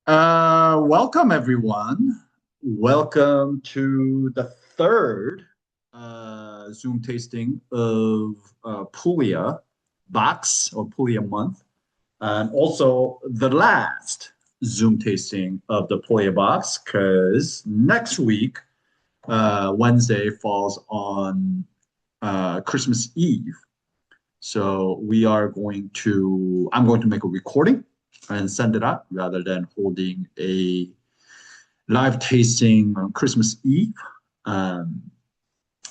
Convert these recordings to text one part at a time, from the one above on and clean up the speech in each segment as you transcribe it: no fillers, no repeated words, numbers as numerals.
Welcome everyone. Welcome to the third Zoom tasting of Puglia box or Puglia month, and also the last Zoom tasting of the Puglia box because next week, Wednesday, falls on Christmas Eve. So I'm going to make a recording and send it out rather than holding a live tasting on Christmas Eve. Um,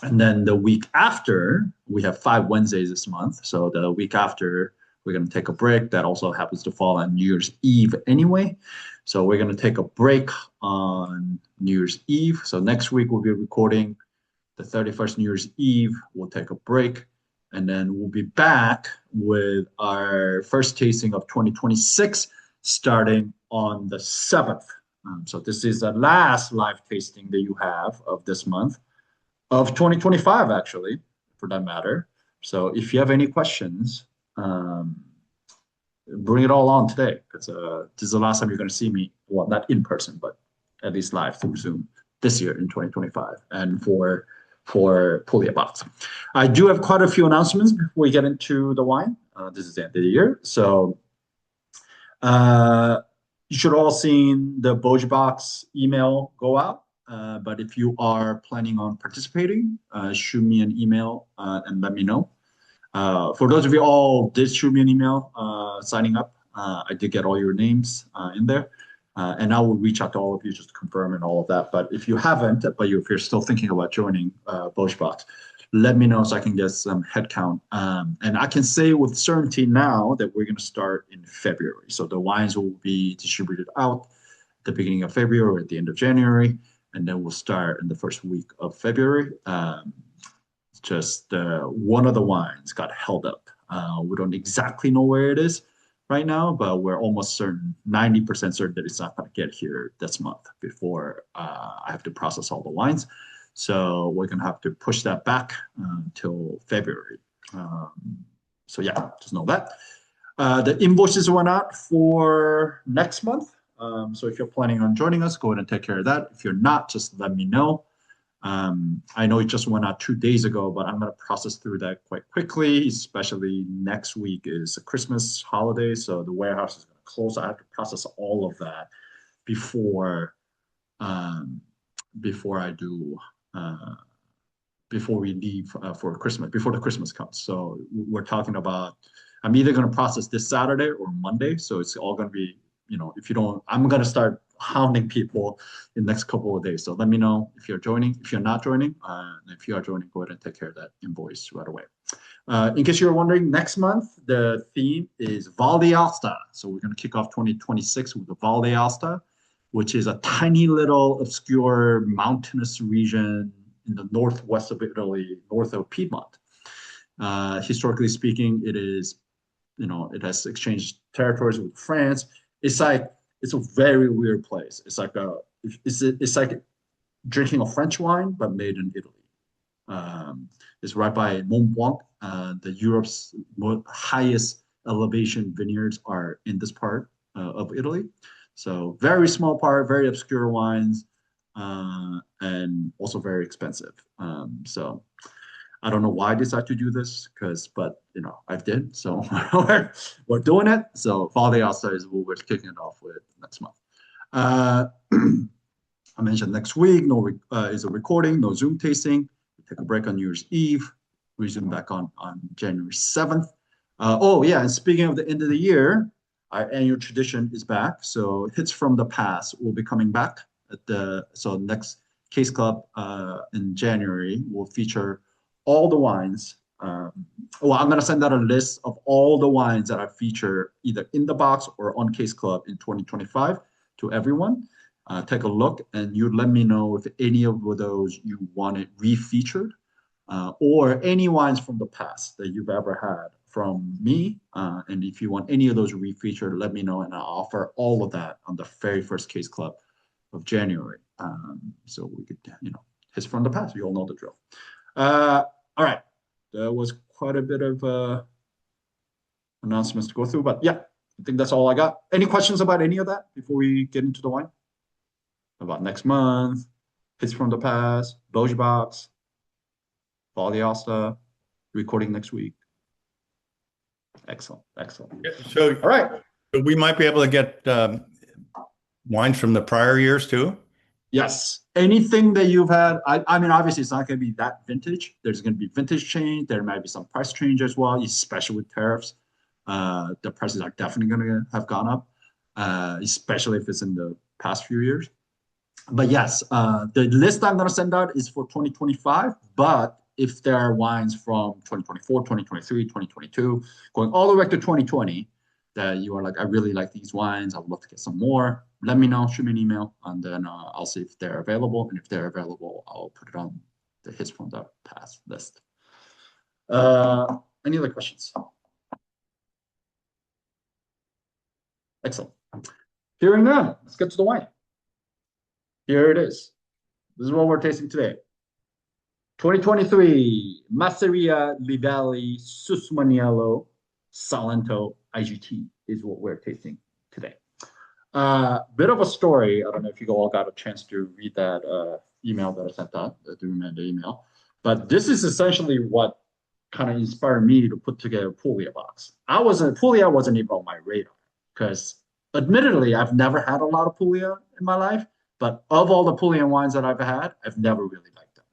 and then the week after, we have 5 Wednesdays this month. So the week after, we're going to take a break. That also happens to fall on New Year's Eve anyway. So we're going to take a break on New Year's Eve. So next week, we'll be recording the 31st New Year's Eve. We'll take a break. And then we'll be back with our first tasting of 2026 starting on the 7th. So this is the last live tasting that you have of this month of 2025, actually, for that matter. So if you have any questions, bring it all on today because this is the last time you're going to see me, well, not in person, but at least live through Zoom this year in 2025 and for Puglia box. I do have quite a few announcements before we get into the wine. This is the end of the year. So you should all seen the Boj box email go out. But if you are planning on participating, shoot me an email and let me know. For those of you all did shoot me an email signing up, I did get all your names in there. And I will reach out to all of you just to confirm and all of that. But if you haven't, but if you're still thinking about joining Bosch, let me know so I can get some headcount. And I can say with certainty now that we're going to start in February. So the wines will be distributed out at the beginning of February or at the end of January. And then we'll start in the first week of February. Just one of the wines got held up. We don't exactly know where it is right now, but we're almost certain, 90% certain that it's not going to get here this month before I have to process all the wines. So we're going to have to push that back until February. So yeah, just know that. The invoices went out for next month. So if you're planning on joining us, go ahead and take care of that. If you're not, just let me know. I know it just went out 2 days ago, but I'm going to process through that quite quickly, especially next week is a Christmas holiday. So the warehouse is going to close. I have to process all of that before I do before we leave for Christmas, before the Christmas comes. So we're talking about, I'm either going to process this Saturday or Monday. So it's all going to be, if you don't, I'm going to start hounding people in the next couple of days. So let me know if you're joining. If you're not joining, if you are joining, go ahead and take care of that invoice right away. In case you're wondering, next month, the theme is Val d'Aosta. So we're going to kick off 2026 with the Val d'Aosta, which is a tiny little obscure mountainous region in the northwest of Italy, north of Piedmont. Historically speaking, it is, it has exchanged territories with France. It's a very weird place. It's like drinking a French wine but made in Italy. It's right by Mont Blanc. The Europe's highest elevation vineyards are in this part of Italy. So very small part, very obscure wines, and also very expensive. So I don't know why I decided to do this, but I did. So we're doing it. So Val d'Aosta is what we're kicking it off with next month. I mentioned next week is a recording, no Zoom tasting. We take a break on New Year's Eve. Resume back on January 7th. Oh yeah, and speaking of the end of the year, our annual tradition is back. So Hits from the Past will be coming back so next Case Club in January will feature all the wines. I'm going to send out a list of all the wines that I feature either in the box or on Case Club in 2025 to everyone. Take a look and you let me know if any of those you want it refeatured or any wines from the past that you've ever had from me. And if you want any of those refeatured, let me know and I'll offer all of that on the very first Case Club of January. So we could, Hits from the Past. You all know the drill. All right, there was quite a bit of announcements to go through, but yeah, I think that's all I got. Any questions about any of that before we get into the wine? About next month, hits from the past, Bosch box, Valdiasta, recording next week. Excellent, excellent. Yeah, so All right. we might be able to get wines from the prior years too. Yes. Anything that you've had, I mean, obviously it's not going to be that vintage. There's going to be vintage change. There might be some price change as well, especially with tariffs. The prices are definitely going to have gone up, especially if it's in the past few years. But yes, the list I'm going to send out is for 2025. But if there are wines from 2024, 2023, 2022, going all the way to 2020, that you are like, I really like these wines. I would love to get some more. Let me know. Shoot me an email, and then I'll see if they're available. And if they're available, I'll put it on the hits from the past list. Any other questions? Excellent. Hearing none, let's get to the wine. Here it is. This is what we're tasting today. 2023 Masseria Veli Susumaniello Salento IGT is what we're tasting today. Bit of a story. I don't know if you all got a chance to read that email that I sent out, the reminder email. But this is essentially what kind of inspired me to put together Puglia box. Puglia wasn't even on my radar because admittedly, I've never had a lot of Puglia in my life. But of all the Puglia wines that I've had, I've never really liked them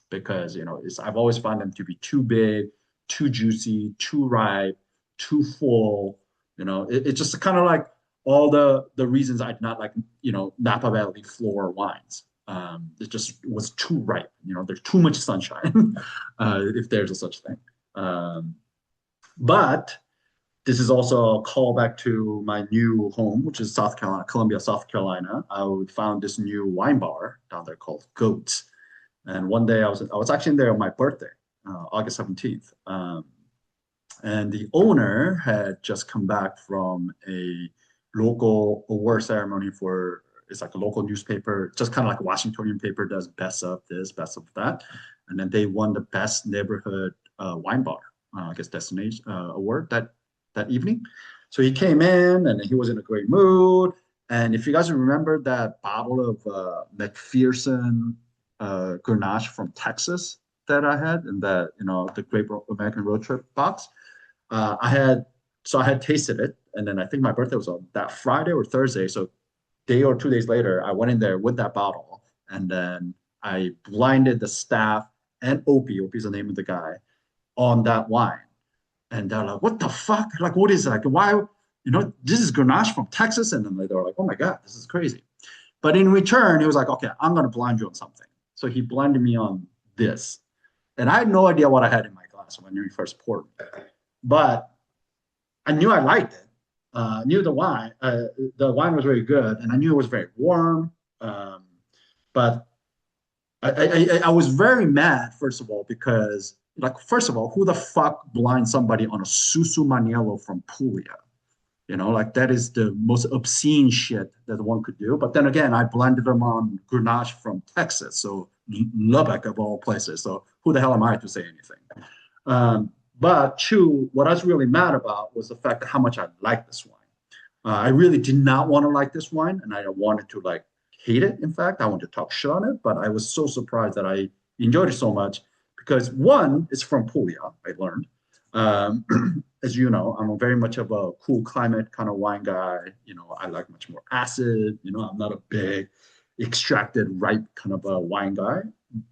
because I've always found them to be too big, too juicy, too ripe, too full. It's just kind of like all the reasons I did not like Napa Valley floor wines. It just was too ripe. There's too much sunshine, if there's a such thing. But this is also a callback to my new home, which is South Carolina, Columbia, South Carolina. I found this new wine bar down there called Goats. And one day I was actually there on my birthday, August 17th. And the owner had just come back from a local award ceremony it's like a local newspaper, just kind of like a Washingtonian paper does best of this, best of that. And then they won the best neighborhood wine bar, I guess destination award that evening. So he came in and he was in a great mood. And if you guys remember that bottle of McPherson Grenache from Texas that I had in the Great American Road Trip box, I had tasted it. And then I think my birthday was on that Friday or Thursday. So day or 2 days later, I went in there with that bottle and then I blinded the staff and Opie's the name of the guy, on that wine. And they're like, what the fuck? Like, what is that? Why, this is Grenache from Texas. And then they were like, oh my God, this is crazy. But in return, he was like, okay, I'm going to blind you on something. So he blinded me on this. And I had no idea what I had in my glass when he first poured it. But I knew I liked it. Knew the wine was very good. And I knew it was very warm. But I was very mad, first of all, because first of all, who the fuck blinds somebody on a Susumaniello from Puglia? That is the most obscene shit that one could do. But then again, I blinded them on Grenache from Texas, so Lubbock of all places. So who the hell am I to say anything? But two, what I was really mad about was the fact that how much I liked this wine. I really did not want to like this wine, and I wanted to hate it. In fact, I wanted to talk shit on it, but I was so surprised that I enjoyed it so much. Because one, it's from Puglia, I learned. As you know, I'm very much of a cool climate kind of wine guy. I like much more acid. I'm not a big extracted ripe kind of a wine guy.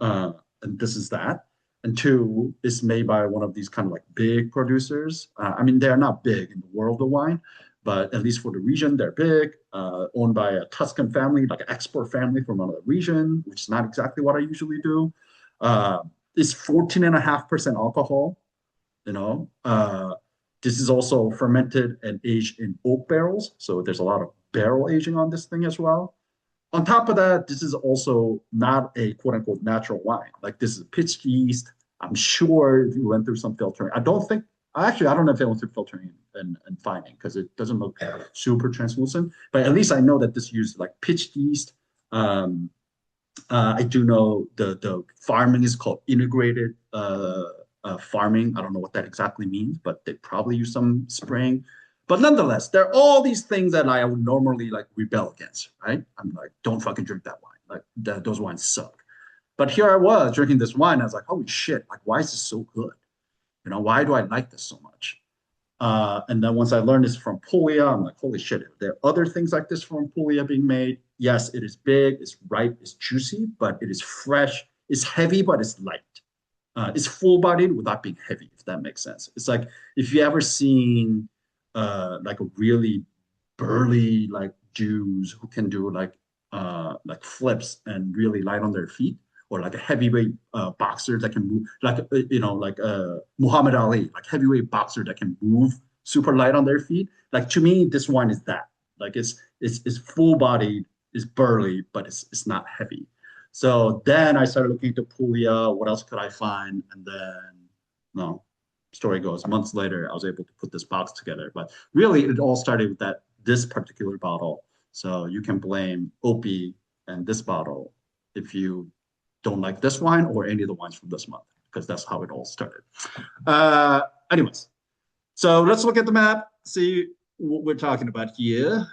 And this is that. And two, it's made by one of these kind of big producers. I mean, they're not big in the world of wine, but at least for the region, they're big. Owned by a Tuscan family, like an export family from another region, which is not exactly what I usually do. It's 14.5% alcohol. This is also fermented and aged in oak barrels. So there's a lot of barrel aging on this thing as well. On top of that, this is also not a quote unquote natural wine. This is pitched yeast. I'm sure you went through some filtering. I don't know if it went through filtering and fining because it doesn't look super translucent. But at least I know that this used pitched yeast. I do know the farming is called integrated farming. I don't know what that exactly means, but they probably use some spraying. But nonetheless, there are all these things that I would normally like rebel against, right? I'm like, don't fucking drink that wine. Like those wines suck. But here I was drinking this wine. I was like, holy shit, like why is this so good? You know, why do I like this so much? And then once I learned this from Puglia, I'm like, holy shit, there are other things like this from Puglia being made. Yes, it is big, it's ripe, it's juicy, but it is fresh. It's heavy, but it's light. It's full-bodied without being heavy, if that makes sense. It's like if you ever seen like a really burly like Jews who can do like flips and really light on their feet, or like a heavyweight boxer that can move, like like Muhammad Ali, like heavyweight boxer that can move super light on their feet. Like to me, this one is that. Like it's full bodied, it's burly, but it's not heavy. So then I started looking into Puglia. What else could I find? And then, no, story goes, months later, I was able to put this box together. But really, it all started with this particular bottle. So you can blame Opie and this bottle if you don't like this wine or any of the wines from this month, because that's how it all started. Anyways, so let's look at the map, see what we're talking about here.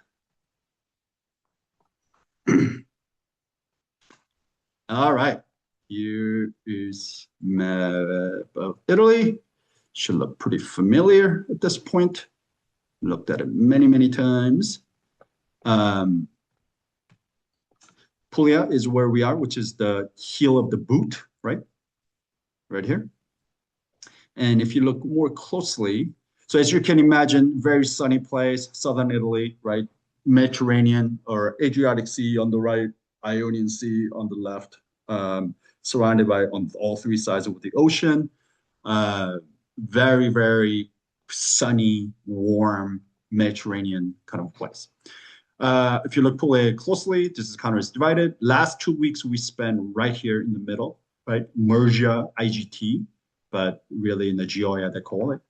All right, here is map of Italy. Should look pretty familiar at this point. Looked at it many, many times. Puglia is where we are, which is the heel of the boot, right? Right here. And if you look more closely, so as you can imagine, very sunny place, southern Italy, right? Mediterranean or Adriatic Sea on the right, Ionian Sea on the left, surrounded by on all three sides with the ocean. Very, very sunny, warm, Mediterranean kind of place. If you look closely, this is kind of divided. Last 2 weeks we spent right here in the middle, right? Murgia, IGT, but really in the Gioia they call it.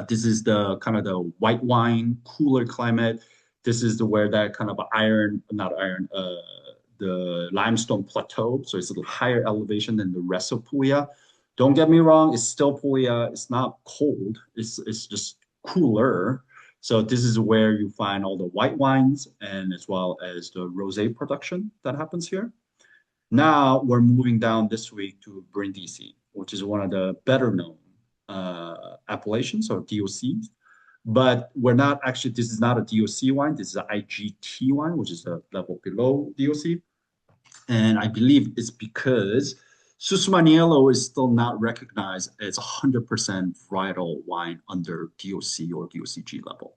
This is the kind of the white wine, cooler climate. This is where that kind of the limestone plateau. So it's a little higher elevation than the rest of Puglia. Don't get me wrong, it's still Puglia. It's not cold. It's just cooler. So this is where you find all the white wines and as well as the rosé production that happens here. Now we're moving down this week to Brindisi, which is one of the better known appellations or DOCs. But we're not actually, this is not a DOC wine. This is an IGT wine, which is a level below DOC. And I believe it's because Susumaniello is still not recognized as 100% varietal wine under DOC or DOCG level.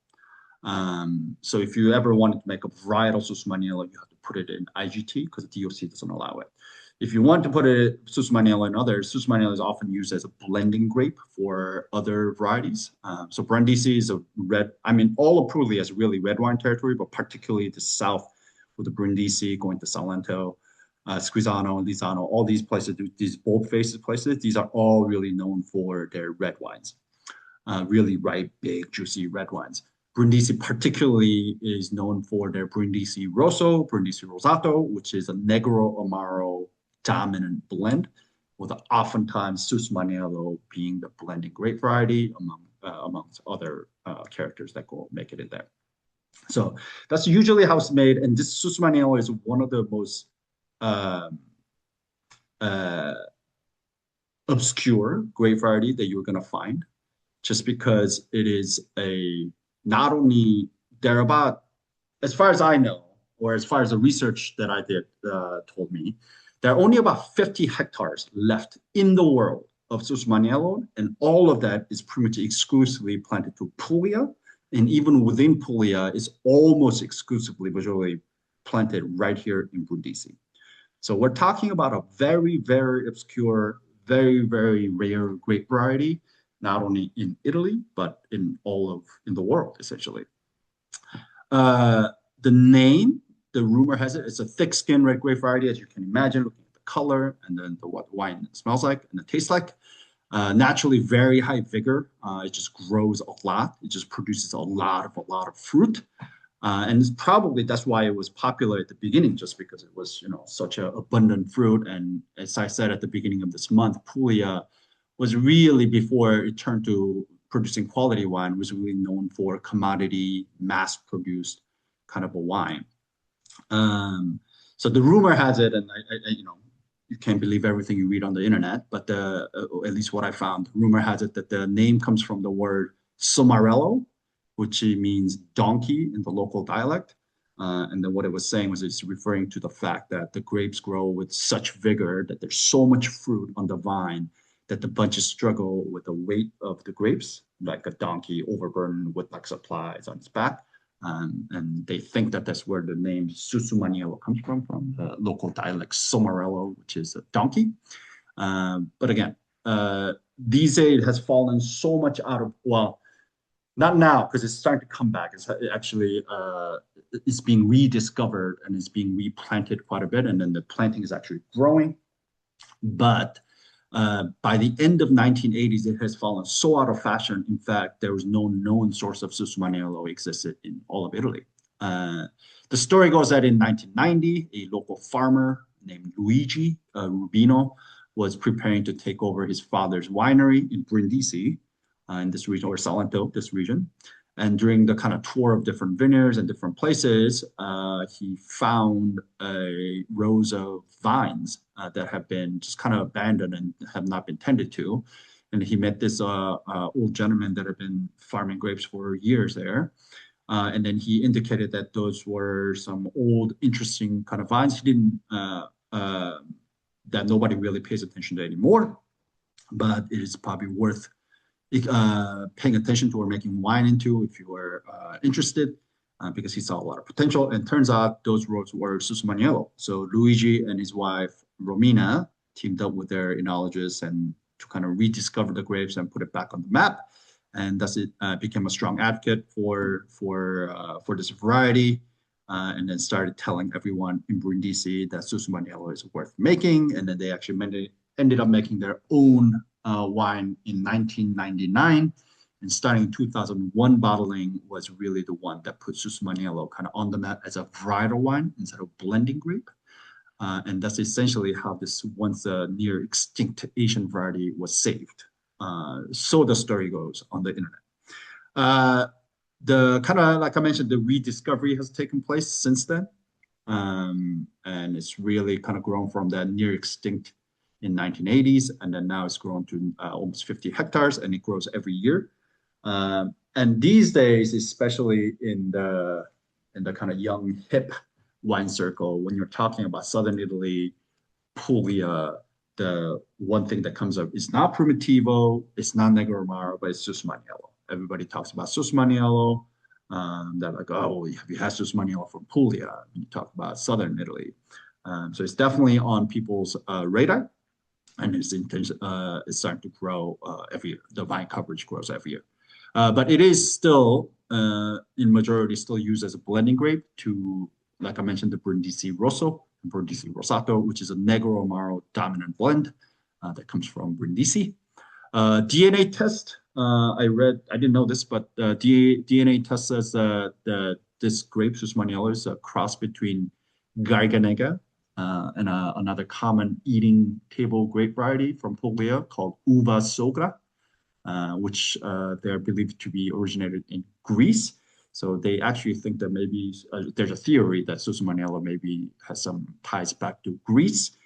So if you ever wanted to make a varietal Susumaniello, you have to put it in IGT because DOC doesn't allow it. If you want to put it Susumaniello in others, Susumaniello is often used as a blending grape for other varieties. So Brindisi is a red, I mean, all of Puglia is really red wine territory, but particularly the south with the Brindisi going to Salento, Squisano, Lisano, all these places, these bold-faced places, these are all really known for their red wines. Really ripe, big, juicy red wines. Brindisi particularly is known for their Brindisi Rosso, Brindisi Rosato, which is a Negro Amaro dominant blend, with oftentimes Susumaniello being the blending grape variety amongst other characters that go make it in there. So that's usually how it's made, and this Susumaniello is one of the most obscure grape variety that you're going to find, just because it is not only they're about, as far as I know, or as far as the research that I did told me, there are only about 50 hectares left in the world of Susumaniello, and all of that is pretty much exclusively planted to Puglia, and even within Puglia is almost exclusively visually planted right here in Brindisi. So we're talking about a very, very obscure, very, very rare grape variety, not only in Italy, but in the world, essentially. The name, the rumor has it, it's a thick-skinned red grape variety, as you can imagine, looking at the color and then what wine smells like and it tastes like. Naturally, very high vigor. It just grows a lot. It just produces a lot of fruit. And it's probably that's why it was popular at the beginning, just because it was, such an abundant fruit. And as I said at the beginning of this month, Puglia was really before it turned to producing quality wine, was really known for commodity, mass-produced kind of a wine. So the rumor has it, and you can't believe everything you read on the internet, but at least what I found, rumor has it that the name comes from the word somarello, which means donkey in the local dialect. And then what it was saying was it's referring to the fact that the grapes grow with such vigor that there's so much fruit on the vine that the bunches struggle with the weight of the grapes, like a donkey overburdened with like supplies on its back. And they think that that's where the name Susumaniello comes from the local dialect Somarello, which is a donkey. But again, these days it has fallen so much out of, well, not now because it's starting to come back. It's actually it's being rediscovered and it's being replanted quite a bit, and then the planting is actually growing. But by the end of 1980s, it has fallen so out of fashion. In fact, there was no known source of Susumaniello existed in all of Italy. The story goes that in 1990, a local farmer named Luigi Rubino was preparing to take over his father's winery in Brindisi, in this region, or Salento, this region. And during the kind of tour of different vineyards and different places, he found rows of vines that have been just kind of abandoned and have not been tended to. And he met this old gentleman that had been farming grapes for years there. And then he indicated that those were some old, interesting kind of vines. He didn't, that nobody really pays attention to anymore, but it is probably worth paying attention to or making wine into if you are interested, because he saw a lot of potential. And turns out those roads were Susumaniello. So Luigi and his wife Romina teamed up with their enologists and to kind of rediscover the grapes and put it back on the map. And thus it became a strong advocate for this variety, and then started telling everyone in Brindisi that Susumaniello is worth making. And then they actually ended up making their own wine in 1999, and starting in 2001, bottling was really the one that put Susumaniello kind of on the map as a varietal wine instead of blending grape. And that's essentially how this once near extinct Asian variety was saved. So the story goes on the internet. The kind of, like I mentioned, the rediscovery has taken place since then. And it's really kind of grown from that near extinct in 1980s, and then now it's grown to almost 50 hectares, and it grows every year. And these days, especially in the kind of young hip wine circle, when you're talking about Southern Italy, Puglia, the one thing that comes up is not Primitivo, it's not Negro Amaro, but it's Susumaniello. Everybody talks about Susumaniello. They're like, oh, have you had Susumaniello from Puglia? You talk about Southern Italy. So it's definitely on people's radar. And its intention is starting to grow every year. The vine coverage grows every year. But it is still, in majority, still used as a blending grape to, like I mentioned, the Brindisi Rosso, Brindisi Rosato, which is a Negro Amaro dominant blend that comes from Brindisi. DNA test, I didn't know this, but DNA test says that this grape, Susumaniello, is a cross between Garganega and another common eating table grape variety from Puglia called Uva Sogra, which they're believed to be originated in Greece. So they actually think that maybe there's a theory that Susumaniello maybe has some ties back to Greece,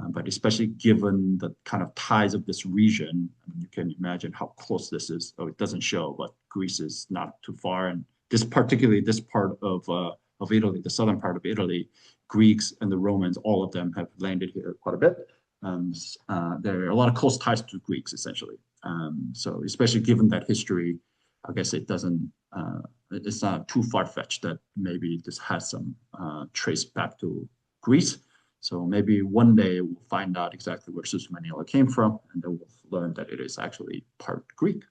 but especially given the kind of ties of this region, I mean, you can imagine how close this is. Oh, it doesn't show, but Greece is not too far. And particularly this part of Italy, the southern part of Italy, Greeks and the Romans, all of them have landed here quite a bit. There are a lot of close ties to Greeks, essentially. So especially given that history, I guess it's not too far-fetched that maybe this has some trace back to Greece. So maybe one day we'll find out exactly where Susumaniello came from, and then we'll learn that it is actually part Greek.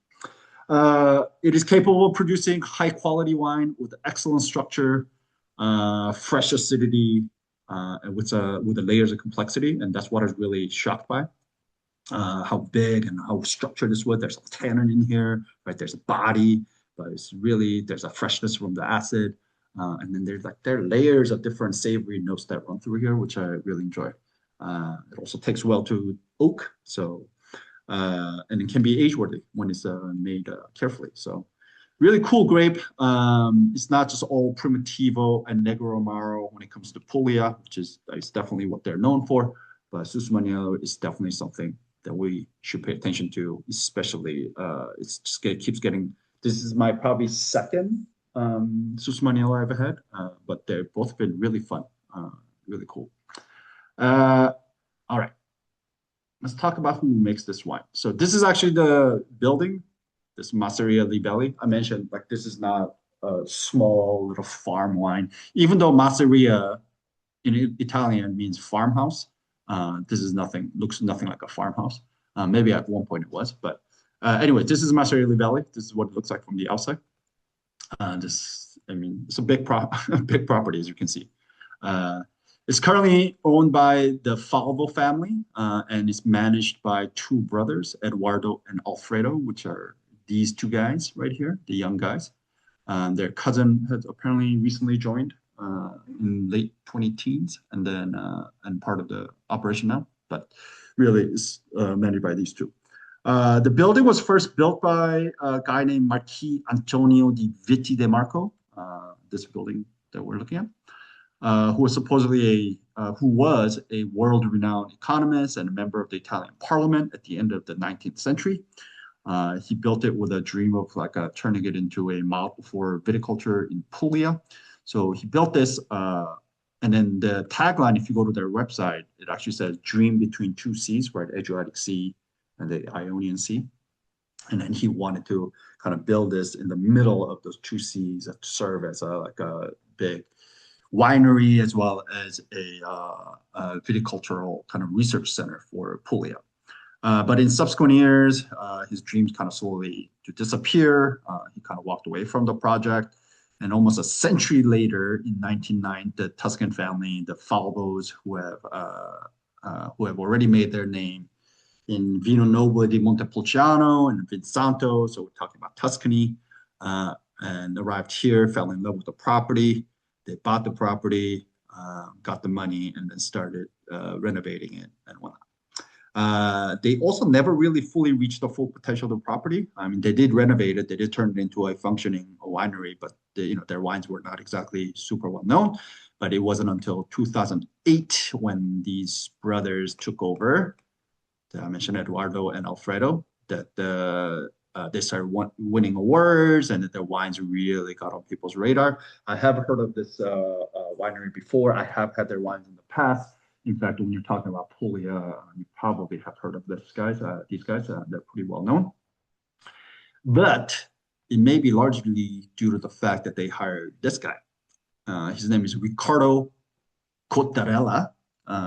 It is capable of producing high-quality wine with excellent structure, fresh acidity, and with the layers of complexity, and that's what I was really shocked by. How big and how structured this was. There's a tannin in here, right? There's a body, but there's a freshness from the acid. And then there are layers of different savory notes that run through here, which I really enjoy. It also takes well to oak. So and it can be age-worthy when it's made carefully. So really cool grape. It's not just all Primitivo and Negro Amaro when it comes to Puglia, which is definitely what they're known for. But Susumaniello is definitely something that we should pay attention to, especially keeps getting. This is my probably second Susumaniello I've ever had, but they've both been really fun, really cool. All right, let's talk about who makes this wine. So this is actually the building, this Masseria di Veli. I mentioned like this is not a small little farm wine, even though Masseria in Italian means farmhouse. This is looks nothing like a farmhouse. Maybe at one point it was, but anyway, this is Masseria di Veli. This is what it looks like from the outside. I mean, it's a big big property, as you can see. It's currently owned by the Falvo family, and it's managed by two brothers, Eduardo and Alfredo, which are these two guys right here, the young guys. Their cousin has apparently recently joined in late 20-teens, and then and part of the operation now, but really is managed by these two. The building was first built by a guy named Marquis Antonio di Vitti de Marco, this building that we're looking at. Who was a world-renowned economist and a member of the Italian Parliament at the end of the 19th century. He built it with a dream of turning it into a model for viticulture in Puglia. So he built this, and then the tagline, if you go to their website, it actually says "Dream between two seas," right? Adriatic Sea and the Ionian Sea. And then he wanted to kind of build this in the middle of those two seas to serve as a big winery as well as a viticultural kind of research center for Puglia. But in subsequent years, his dreams kind of slowly to disappear. He kind of walked away from the project. And almost a century later, in 1909, the Tuscan family, the Falvos, who have already made their name in Vino Nobile di Montepulciano and Vinsanto, so we're talking about Tuscany, and arrived here, fell in love with the property. They bought the property, got the money, and then started renovating it and whatnot. They also never really fully reached the full potential of the property. I mean, they did renovate it. They did turn it into a functioning winery, but their wines were not exactly super well known. But it wasn't until 2008 when these brothers took over, I mentioned Eduardo and Alfredo, that they started winning awards and that their wines really got on people's radar. I have heard of this winery before. I have had their wines in the past. In fact, when you're talking about Puglia, you probably have heard of these guys. They're pretty well known. But it may be largely due to the fact that they hired this guy. His name is Riccardo Cottarella.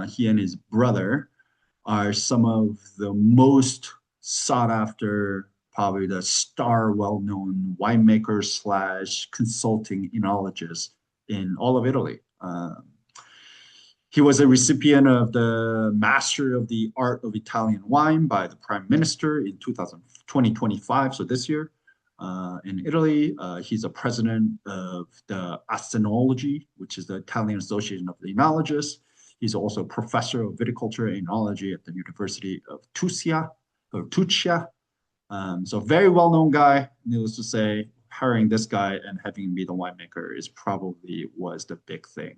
He and his brother are some of the most sought after, probably the star well-known winemakers / consulting enologists in all of Italy. He was a recipient of the Master of the Art of Italian Wine by the Prime Minister in 2025, so this year. In Italy, he's a president of the Acenology, which is the Italian Association of the Enologists. He's also a professor of viticulture and enology at the University of Tuccia. So very well-known guy. Needless to say, hiring this guy and having him be the winemaker was the big thing.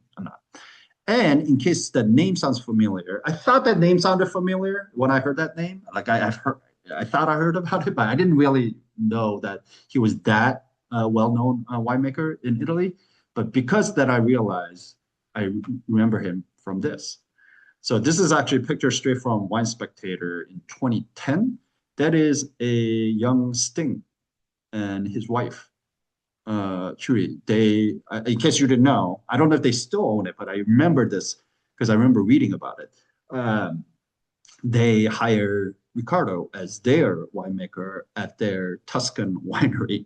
And in case the name sounds familiar, I thought that name sounded familiar when I heard that name. I thought I heard about it, but I didn't really know that he was that well-known winemaker in Italy. But because that I realized, I remember him from this. So this is actually a picture straight from Wine Spectator in 2010. That is a young Sting and his wife, Churi. In case you didn't know, I don't know if they still own it, but I remember this because I remember reading about it. They hired Riccardo as their winemaker at their Tuscan winery.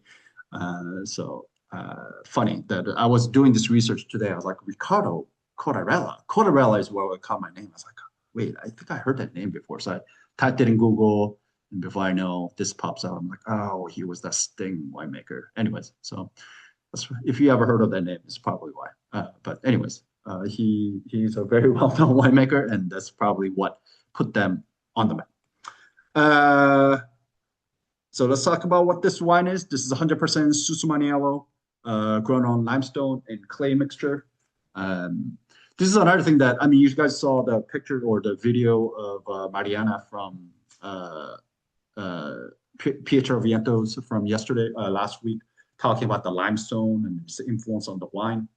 Funny that I was doing this research today. I was like, Riccardo Cottarella. Cottarella is where I caught my name. I was like, wait, I think I heard that name before. So I typed it in Google, and before I know, this pops out. I'm like, oh, he was that Sting winemaker. Anyways, so if you ever heard of that name, it's probably why. But anyways, he's a very well-known winemaker, and that's probably what put them on the map. Uh, so let's talk about what this wine is. This is 100% Susumaniello, grown on limestone and clay mixture. Um, this is another thing that, I mean, you guys saw the picture or the video of Mariana from uh, uh, Pietro Vientos from yesterday, last week, talking about the limestone and its influence on the wine.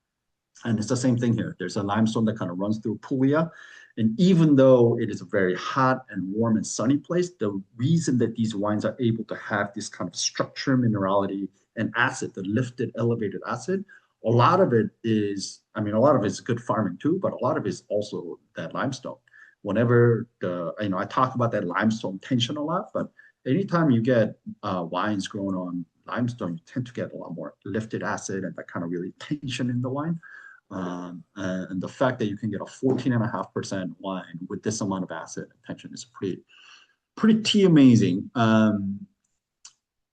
And it's the same thing here. There's a limestone that kind of runs through Puglia. And even though it is a very hot and warm and sunny place, the reason that these wines are able to have this kind of structure, minerality, and acid, the lifted, elevated acid, a lot of it is, I mean, a lot of it is good farming too, but a lot of it is also that limestone. Whenever I talk about that limestone tension a lot, but anytime you get wines grown on limestone, you tend to get a lot more lifted acid and that kind of really tension in the wine. And the fact that you can get a 14.5% wine with this amount of acid and tension is pretty amazing.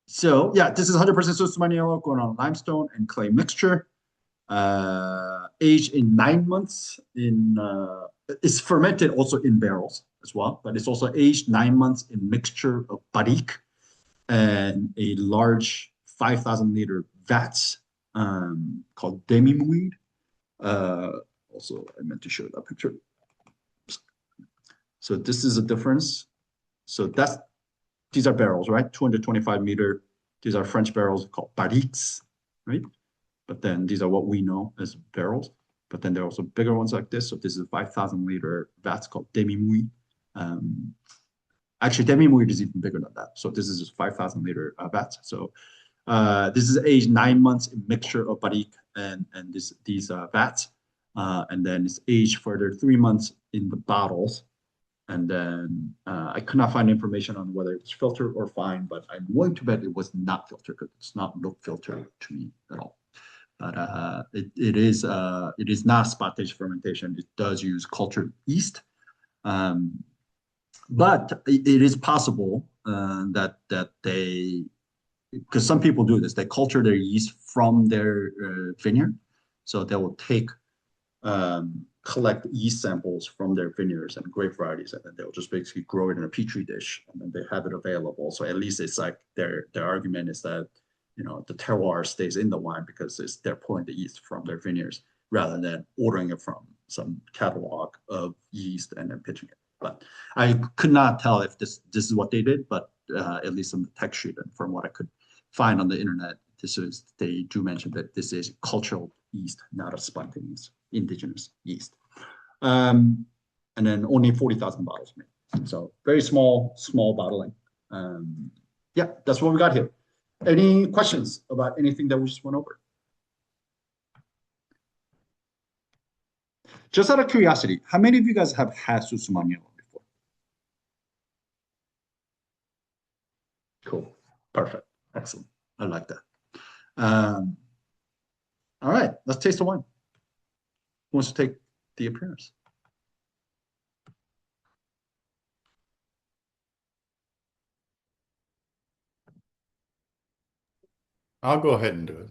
So yeah, this is 100% Susumaniello going on limestone and clay mixture. Aged in 9 months it's fermented also in barrels as well, but it's also aged 9 months in mixture of barrique and a large 5,000 liter vats called demi-muid. Also, I meant to show that picture. So this is a difference. So these are barrels, right? 225 meter. These are French barrels called barriques, right? But then these are what we know as barrels. But then there are also bigger ones like this. So this is a 5,000 liter vats called demi-muid. Actually, demi-muid is even bigger than that. So this is just 5,000 liter vats. So this is aged 9 months in mixture of barrique and these vats. And then it's aged further 3 months in the bottles. And then I could not find information on whether it's filtered or fine, but I'm willing to bet it was not filtered because it's not look filtered to me at all. But it is not spot-stage fermentation. It does use cultured yeast. But it is possible that they, because some people do this, they culture their yeast from their vineyard. So they will collect yeast samples from their vineyards and grape varieties, and then they'll just basically grow it in a petri dish, and then they have it available. So at least it's like their argument is that the terroir stays in the wine because they're pulling the yeast from their vineyards rather than ordering it from some catalog of yeast and then pitching it. But I could not tell if this is what they did, but at least on the text sheet and from what I could find on the internet, they do mention that this is cultural yeast, not a spontaneous indigenous yeast. And then only 40,000 bottles made. So very small bottling. Yeah, that's what we got here. Any questions about anything that we just went over? Just out of curiosity, how many of you guys have had Susumaniello before? Cool. Perfect. Excellent. I like that. All right, let's taste the wine. Who wants to take the appearance? I'll go ahead and do it.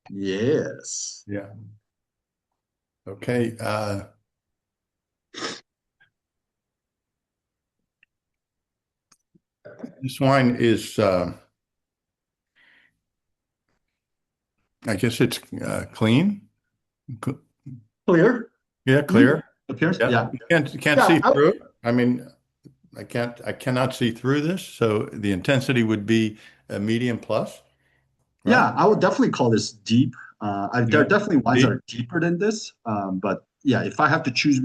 Yes. Yeah. Okay. This wine is, I guess it's clean. Clear. Yeah, clear. Appearance. Yeah. Yeah. You can't see through it. I mean, I cannot see through this. So the intensity would be a medium plus. Right? Yeah, I would definitely call this deep. There are definitely wines that are deeper than this. But yeah, if I have to choose,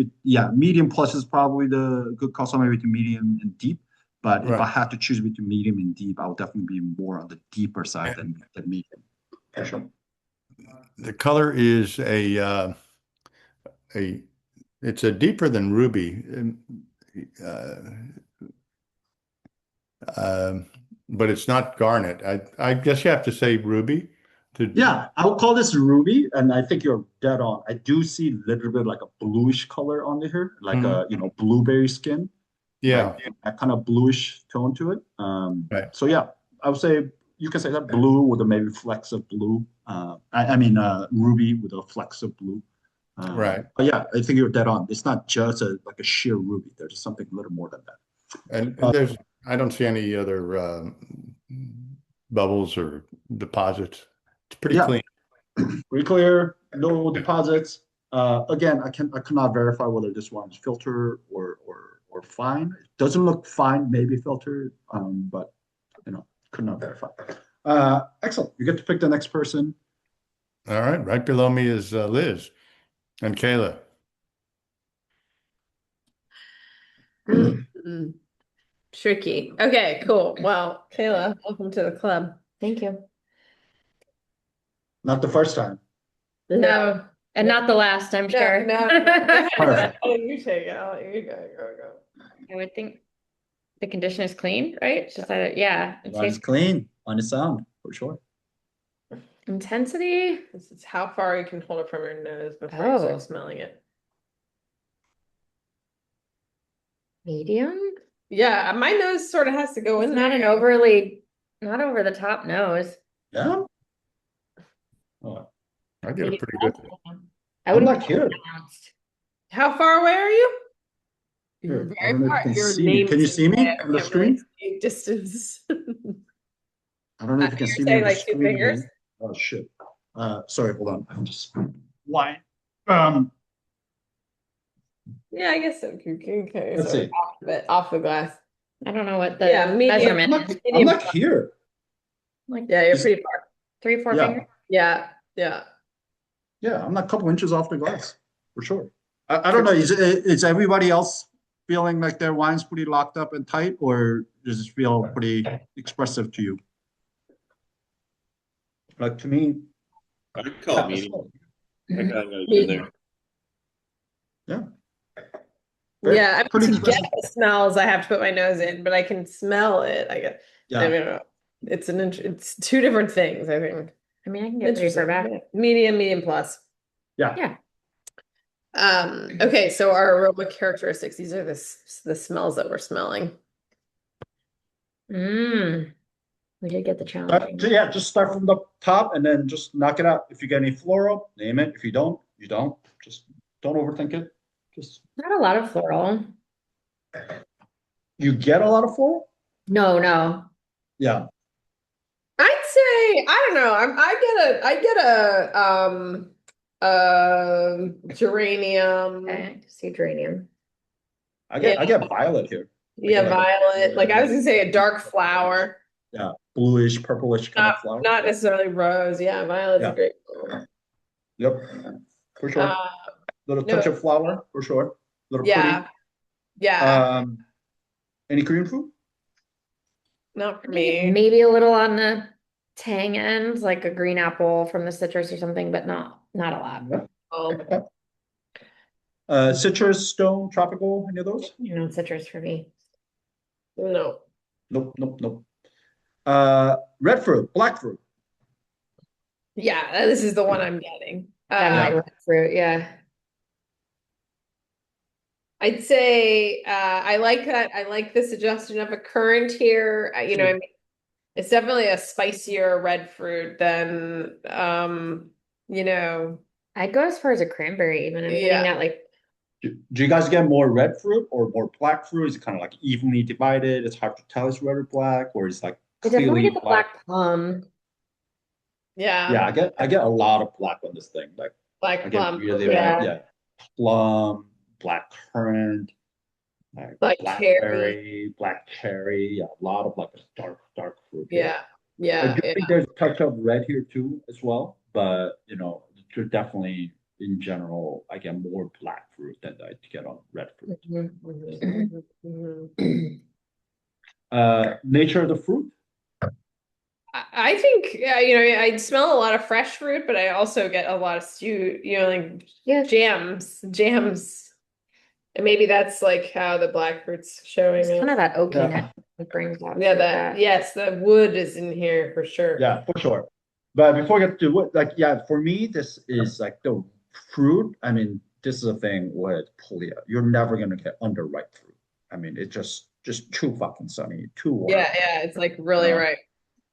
medium plus is probably the good call, somewhere between medium and deep. But if I have to choose between medium and deep, I would definitely be more on the deeper side than medium. For sure. The color is it's a deeper than ruby, but it's not garnet. I guess you have to say ruby. Yeah, I would call this ruby, and I think you're dead on. I do see a little bit like a bluish color on here, like a blueberry skin. Yeah, like that kind of bluish tone to it. right. So yeah, I would say you can say that blue with a maybe flecks of blue. I mean ruby with a flecks of blue. Right. But yeah, I think you're dead on. It's not just like a sheer ruby. There's something a little more than that. And I don't see any other bubbles or deposits. It's pretty Yeah, clean. pretty clear, no deposits. Again, I cannot verify whether this one is filtered or fine. It doesn't look fine, maybe filtered, but could not verify. Excellent. You get to pick the next person. All right. Right below me is Liz and Kayla. Mm, tricky. Okay, cool. Well, Kayla, welcome to the club. Thank you. Not the first time. No, and not the last, I'm sure. No. Perfect. I'll let you take it. I'll let you go. I would think the condition is clean, right? It's just that, yeah. It One's tastes clean on its own, for sure. intensity. This is how far you can hold it from your nose before you Oh. start smelling it. Medium. Yeah, my nose sort of has to go It's in not there. an overly, not over the top nose. Yeah. Oh, I get a pretty good. I I'm would not here. How far away are you? You're Here, I don't know if you can Your see me. Can you name's see me I on the can't really screen? see distance. I don't know if you can You're see me saying on the like two screen. fingers? Oh shit. Sorry, hold on. I'm just lying. Yeah, I guess so. Okay, Let's so see. off the glass. I don't know what the Yeah, medium. measurement. I'm not here. Like Yeah, you're Is- pretty far. 3, 4 Yeah. fingers. Yeah. Yeah, I'm not a couple inches off the glass, for sure. I don't know. Is everybody else feeling like their wine's pretty locked up and tight, or does it feel pretty expressive to you? Like to me, I'd call it medium. I got nose in there. Yeah. Yeah, I mean, Pretty to get expressive. the smells, I have to put my nose in, but I can smell it. I guess. I Yeah. don't know. It's two different things, I think. I mean, I can get pretty far back. Yeah. Medium plus. Yeah. Yeah. Okay, so our aroma characteristics, these are the smells that we're smelling. We did get the challenge. Yeah, just start from the top and then just knock it out. If you get any floral, name it. If you don't, you don't. Just don't overthink it. Just Not a lot of floral. you get a lot of floral? No. Yeah. I'd say, I don't know. I get a geranium. Okay, I see geranium. I get violet here. Yeah, like a- violet. Like I was gonna say a dark flower. Yeah, bluish, purplish kind of flower. Not necessarily rose. Yeah, violet's Yeah. a great flower. Yep, for sure. Little touch no. of flower, for sure. Little Yeah. pretty. Yeah. Any green fruit? Not for me. Maybe a little on the tang end, like a green apple from the citrus or something, but not a lot. Yeah. Oh. Citrus, stone, tropical, any of those? Citrus for me. No. Nope. Red fruit, black fruit. Yeah, this is the one I'm getting. Definitely red fruit, yeah. I'd say I like that. I like the suggestion of a currant here. I mean, it's definitely a spicier red fruit than I'd go as far as a cranberry even. I'm getting that like Do you guys get more red fruit or more black fruit? Is it kind of like evenly divided? It's hard to tell it's red or black, or is like I definitely clearly get the black plum. Yeah. Yeah, I get a lot of black on this thing. Like Black I get plum. really Yeah. plum, black currant, Black blackberry, black cherry. Yeah, a lot of like dark fruit. here. Yeah. I do think there's a touch of red here too as well, but there's definitely in general I get more black fruit than I get on red fruit. Nature of the fruit. I think I smell a lot of fresh fruit, but I also get a lot of stewed, like jams. And maybe that's like how the black fruit's showing It's it. kind of that oakiness it brings out. Yes, the wood is in here for sure. Yeah, for sure. But before we get to what, for me, this is like the fruit. I mean, this is a thing with Puglia. You're never gonna get underripe fruit. I mean, it's just too fucking sunny, too warm. Yeah, it's like really ripe.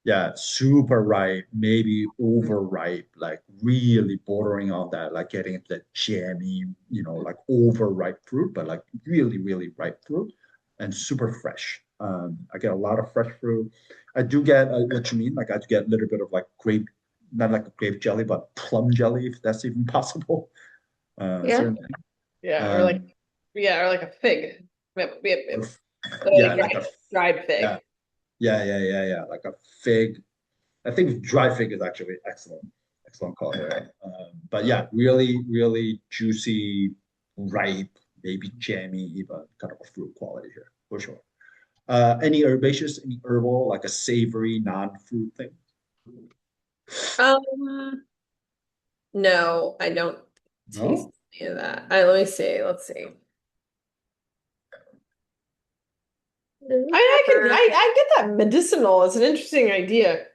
Yeah, super ripe, maybe overripe, like really bordering on that, like getting into that jammy, like overripe fruit, but like really, really ripe fruit and super fresh. I get a lot of fresh fruit. I do get what you mean. Like I do get a little bit of like grape, not like a grape jelly, but plum jelly, if that's even possible. Yeah. Certainly. Yeah, or Um, like a fig. or, Like yeah, like a dried yeah, fig. yeah, like a fig. I think dry fig is actually excellent, excellent call here. But yeah, really, really juicy, ripe, maybe jammy, even kind of a fruit quality here for sure. Any herbaceous, any herbal, like a savory, non-fruit thing? Um, no, I don't taste No? any of that. Let me see. Let's see. I get that medicinal. It's an interesting idea.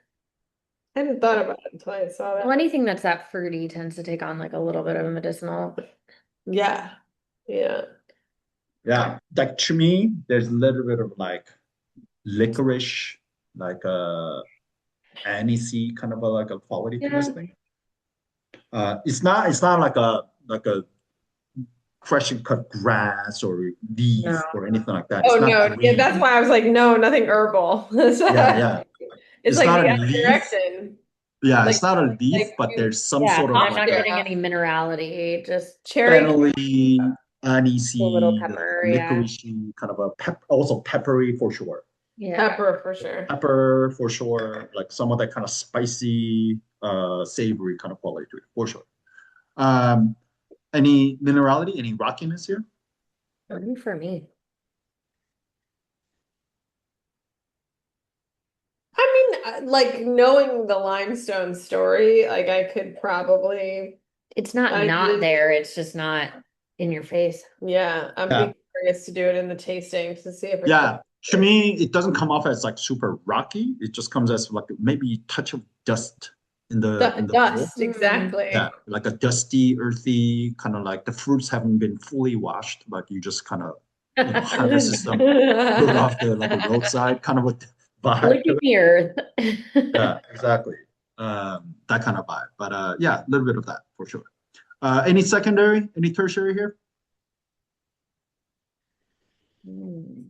I hadn't thought about it until I saw Well, that. anything that's that fruity tends to take on like a little bit of a medicinal. Yeah. Yeah. Yeah, like to me, there's a little bit of like licorice, like anisey kind of a like a quality to this Yeah. thing. It's not like a freshly cut grass or No. leaf or anything like that. Oh It's not no, yeah, that's green. why I was like, no, nothing herbal. Yeah, yeah. It's It's like not the a other leaf. direction. Yeah, Like it's not a leaf, like but there's some Yeah, sort of I'm like not a getting yeah. any minerality, just Cherry fennelly, a little anisey, like pepper. Yeah. licoricey, kind of a also peppery for sure. Yeah. pepper for sure. Pepper for sure, like some of that kind of spicy, savory kind of quality to it for sure. Um, any minerality, any rockiness here? Only for me. I mean, like knowing the limestone story, like I could probably, It's not I not did, there. It's just not in your face. yeah, I'm Yeah. be curious to do it in the tasting to see if it Yeah, to me, it doesn't come off as like super rocky. It just comes as like maybe a touch of dust in the bowl. dust, exactly. Yeah, like a dusty, earthy kind of like the fruits haven't been fully washed, but you just kind of harvested some fruit off the like a roadside kind of a vibe Look to at it. the earth. Yeah, exactly. That kind of vibe. But yeah, a little bit of that for sure. Any secondary, any tertiary here? Mm.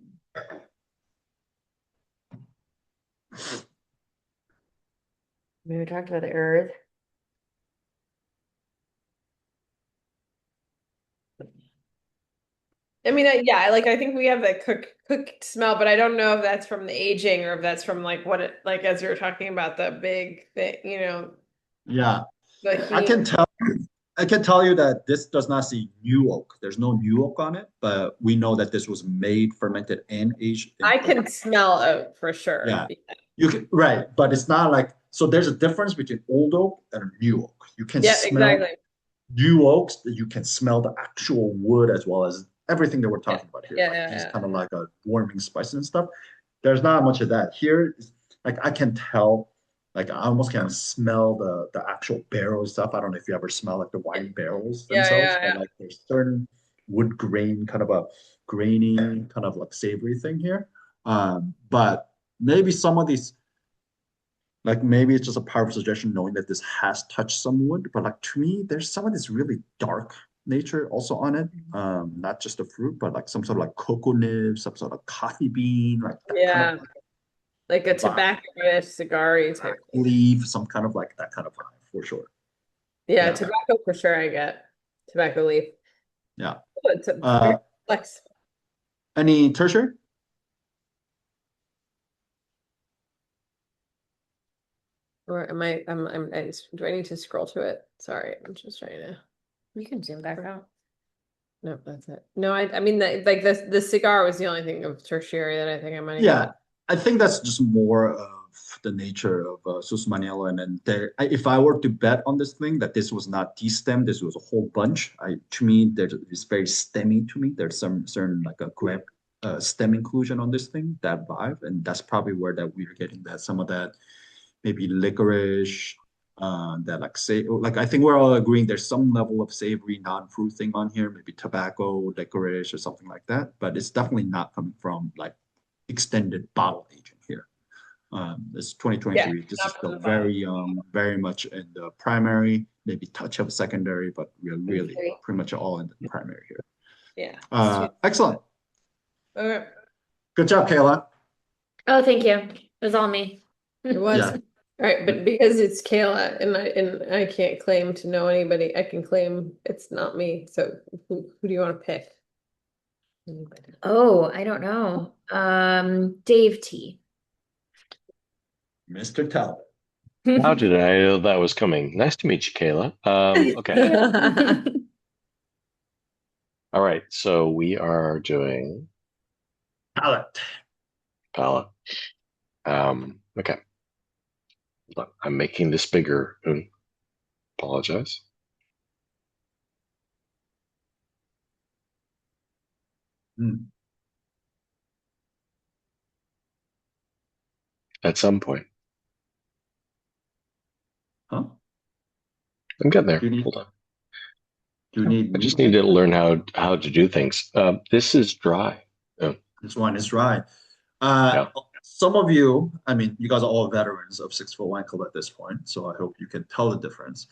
We talked about the earth. I mean, I think we have that cooked smell, but I don't know if that's from the aging or if that's from like what it like as you were talking about the big thing, Yeah, the I heat. I can tell you that this does not say new oak. There's no new oak on it, but we know that this was made, fermented, and aged in I oak. can smell oak for sure. Yeah, you can right, but it's not like so. There's a difference between old oak and new oak. You can Yeah, smell exactly. new oaks. You can smell the actual wood as well as everything that we're talking about here, like these Yeah. kind of like a warming spices and stuff. There's not much of that here. Like I can tell, like I almost can smell the actual barrel stuff. I don't know if you ever smell like the wine barrels themselves, but Yeah. like there's certain wood grain, kind of a grainy, kind of like savory thing here. But maybe some of these, like maybe it's just a powerful suggestion knowing that this has touched some wood, but like to me, there's some of this really dark nature also on it. Not just the fruit, but like some sort of like cocoa nib, some sort of coffee bean, like that kind Yeah. of Like a vibe. tobacco-ish, cigar-y type thing. Leaf, some kind of like that kind of vibe for sure. Yeah, Yeah. tobacco for sure I get. Tobacco leaf. Yeah. Oh, it's a Uh, very complex. any tertiary? Or am I do I need to scroll to it? Sorry, I'm just trying to. You can zoom back out. No, that's it. No, I mean like the cigar was the only thing of tertiary that I think I might have Yeah, gotten. I think that's just more of the nature of Susumaniello. And then if I were to bet on this thing, that this was not destemmed, this was a whole bunch. To me, it's very stemmy to me. There's some certain like a grab stem inclusion on this thing, that vibe, and that's probably where that we're getting that some of that maybe licorice, that like say like I think we're all agreeing there's some level of savory non-fruit thing on here, maybe tobacco, licorice, or something like that. But it's definitely not coming from like extended bottle aging here. This Yeah, 2023. This is not from still the bottom. very young, very much in the primary, maybe touch of secondary, but we're really pretty much all in the primary here. Yeah. Excellent. Okay. Good job, Kayla. Oh, thank you. It was all me. It was. Yeah. All right, but because it's Kayla and I can't claim to know anybody, I can claim it's not me. So who do you want to pick? Anybody. Oh, I don't know. Dave T. Mr. Talbot. How did I know that was coming? Nice to meet you, Kayla. Okay. All right. So we are doing Palette. palette. Okay. Look, I'm making this bigger. Apologize. Hmm. At some point. Huh? I'm getting there. Do you need Hold on. do you need I just movement? need to learn how to do things. This is dry. Oh, This one is right. yeah. Some of you, I mean, you guys are all veterans of 6 foot wine club at this point, so I hope you can tell the difference.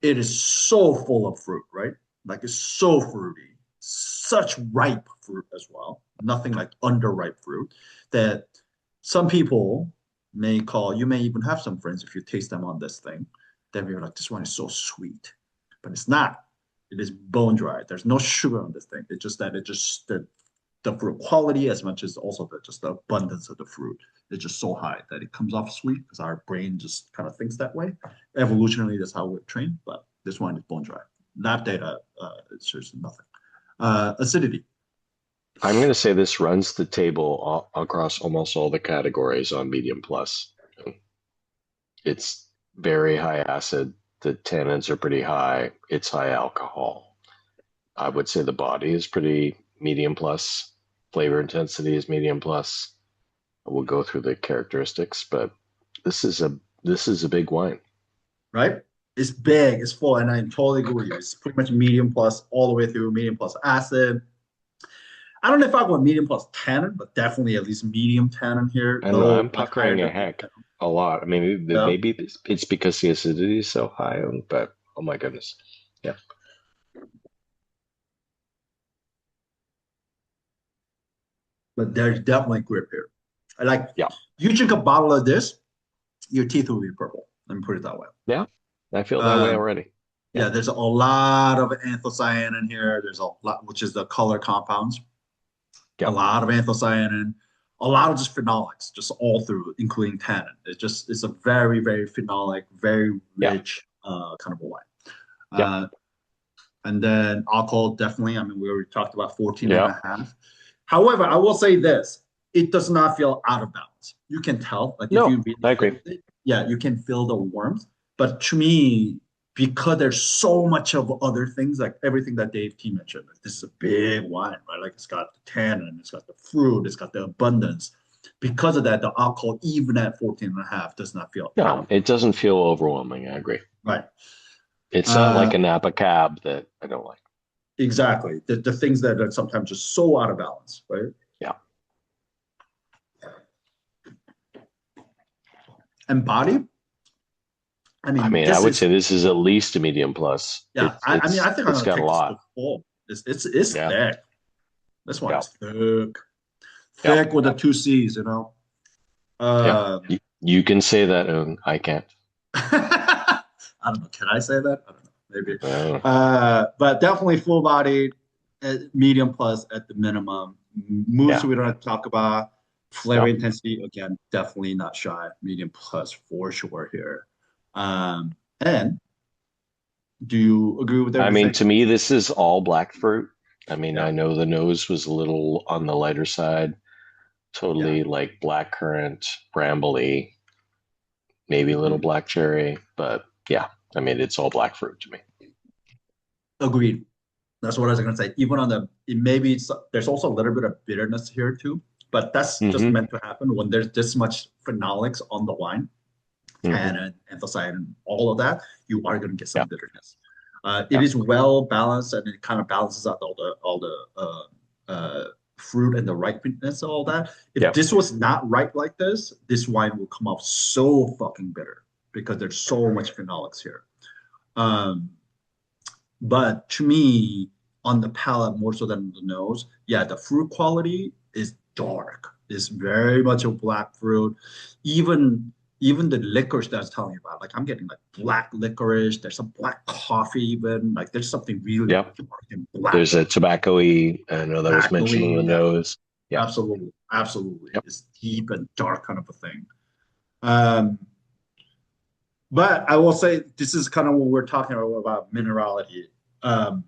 It is so full of fruit, right? Like it's so fruity, such ripe fruit as well. Nothing like underripe fruit that some people may call, you may even have some friends if you taste them on this thing, then you're like, this one is so sweet. But it's not. It is bone dry. There's no sugar on this thing. It's just that the fruit quality as much as also just the abundance of the fruit is just so high that it comes off sweet because our brain just kind of thinks that way. Evolutionarily, that's how we're trained, but this one is bone dry. Lab data, it shows nothing. Acidity. I'm going to say this runs the table across almost all the categories on medium plus. It's very high acid. The tannins are pretty high. It's high alcohol. I would say the body is pretty medium plus. Flavor intensity is medium plus. We'll go through the characteristics, but this is a big wine. Right? It's big, it's full, and I totally agree with you. It's pretty much medium plus all the way through, medium plus acid. I don't know if I go medium plus tannin, but definitely at least medium tannin here. I don't know. Though I'm much higher puckering a than heck a lot. I mean, yeah. maybe it's because the acidity is so high, but oh my goodness. Yeah. But there's definitely grip here. I like Yeah. you drink a bottle of this, your teeth will be purple. Let me put it that way. Yeah. I feel that way Um, already. yeah, Yeah. there's a lot of anthocyanin here. There's a lot, which is the color compounds. A Yeah. lot of anthocyanin, a lot of just phenolics, just all through, including tannin. It's a very, very phenolic, very Yeah. rich kind of a wine. Yeah. And then alcohol, definitely. I mean, we already talked about 14 Yeah. and a half. However, I will say this, it does not feel out of balance. You can tell, like if No, you really I agree. taste it, yeah, you can feel the warmth. But to me, because there's so much of other things, like everything that Dave T mentioned, like this is a big wine, right? Like it's got the tannin, it's got the fruit, it's got the abundance. Because of that, the alcohol, even at 14 and a half, does not feel out No, of it doesn't feel overwhelming. I agree. right. It's not Uh, like a Napa cab that I don't like. exactly. The things that are sometimes just so out of balance, right? Yeah. And body, I I mean, mean, I this would is say this is at least a medium plus. yeah. I mean, I think I'm It's gonna got a take this to lot. full. It's Yeah. thick. This one Yeah. is thick, Yeah. thick with the two C's. You know. Yeah. You can say that, and I can't. I don't know. Can I say that? I don't know. Maybe. I don't know. But definitely full bodied, medium plus at the minimum. Moves Yeah. we don't have to talk about. Flavor Yeah. intensity again, definitely not shy. Medium plus for sure here. And do you agree with I mean, everything? to me, this is all black fruit. I mean, Yeah. I know the nose was a little on the lighter side, Yeah. totally like blackcurrant, brambly, maybe a little Agreed. black cherry, but yeah, I mean, it's all black fruit to me. Agreed. That's what I was gonna say. Even on the, it maybe there's also a little bit of bitterness here too, but that's just Hmm. meant to happen when there's this much phenolics on the wine, Hmm. tannin, anthocyanin, all of that. You are gonna get some Yeah. bitterness. It Yeah. is well balanced, and it kind of balances out all the fruit and the ripeness and all that. If Yeah. this was not ripe like this wine will come off so fucking bitter because there's so much phenolics here. Um, but to me, on the palate more so than the nose, yeah, the fruit quality is dark. It's very much a black fruit. Even the licorice that I was telling you about, like I'm getting like black licorice. There's some black coffee even. Like there's something really Yep. dark and black. There's a tobacco-y, I know that was mentioned in the Yeah, nose. Yeah. absolutely, absolutely. Yep. It's deep and dark kind of a thing. Um, but I will say this is kind of what we're talking about minerality. Um,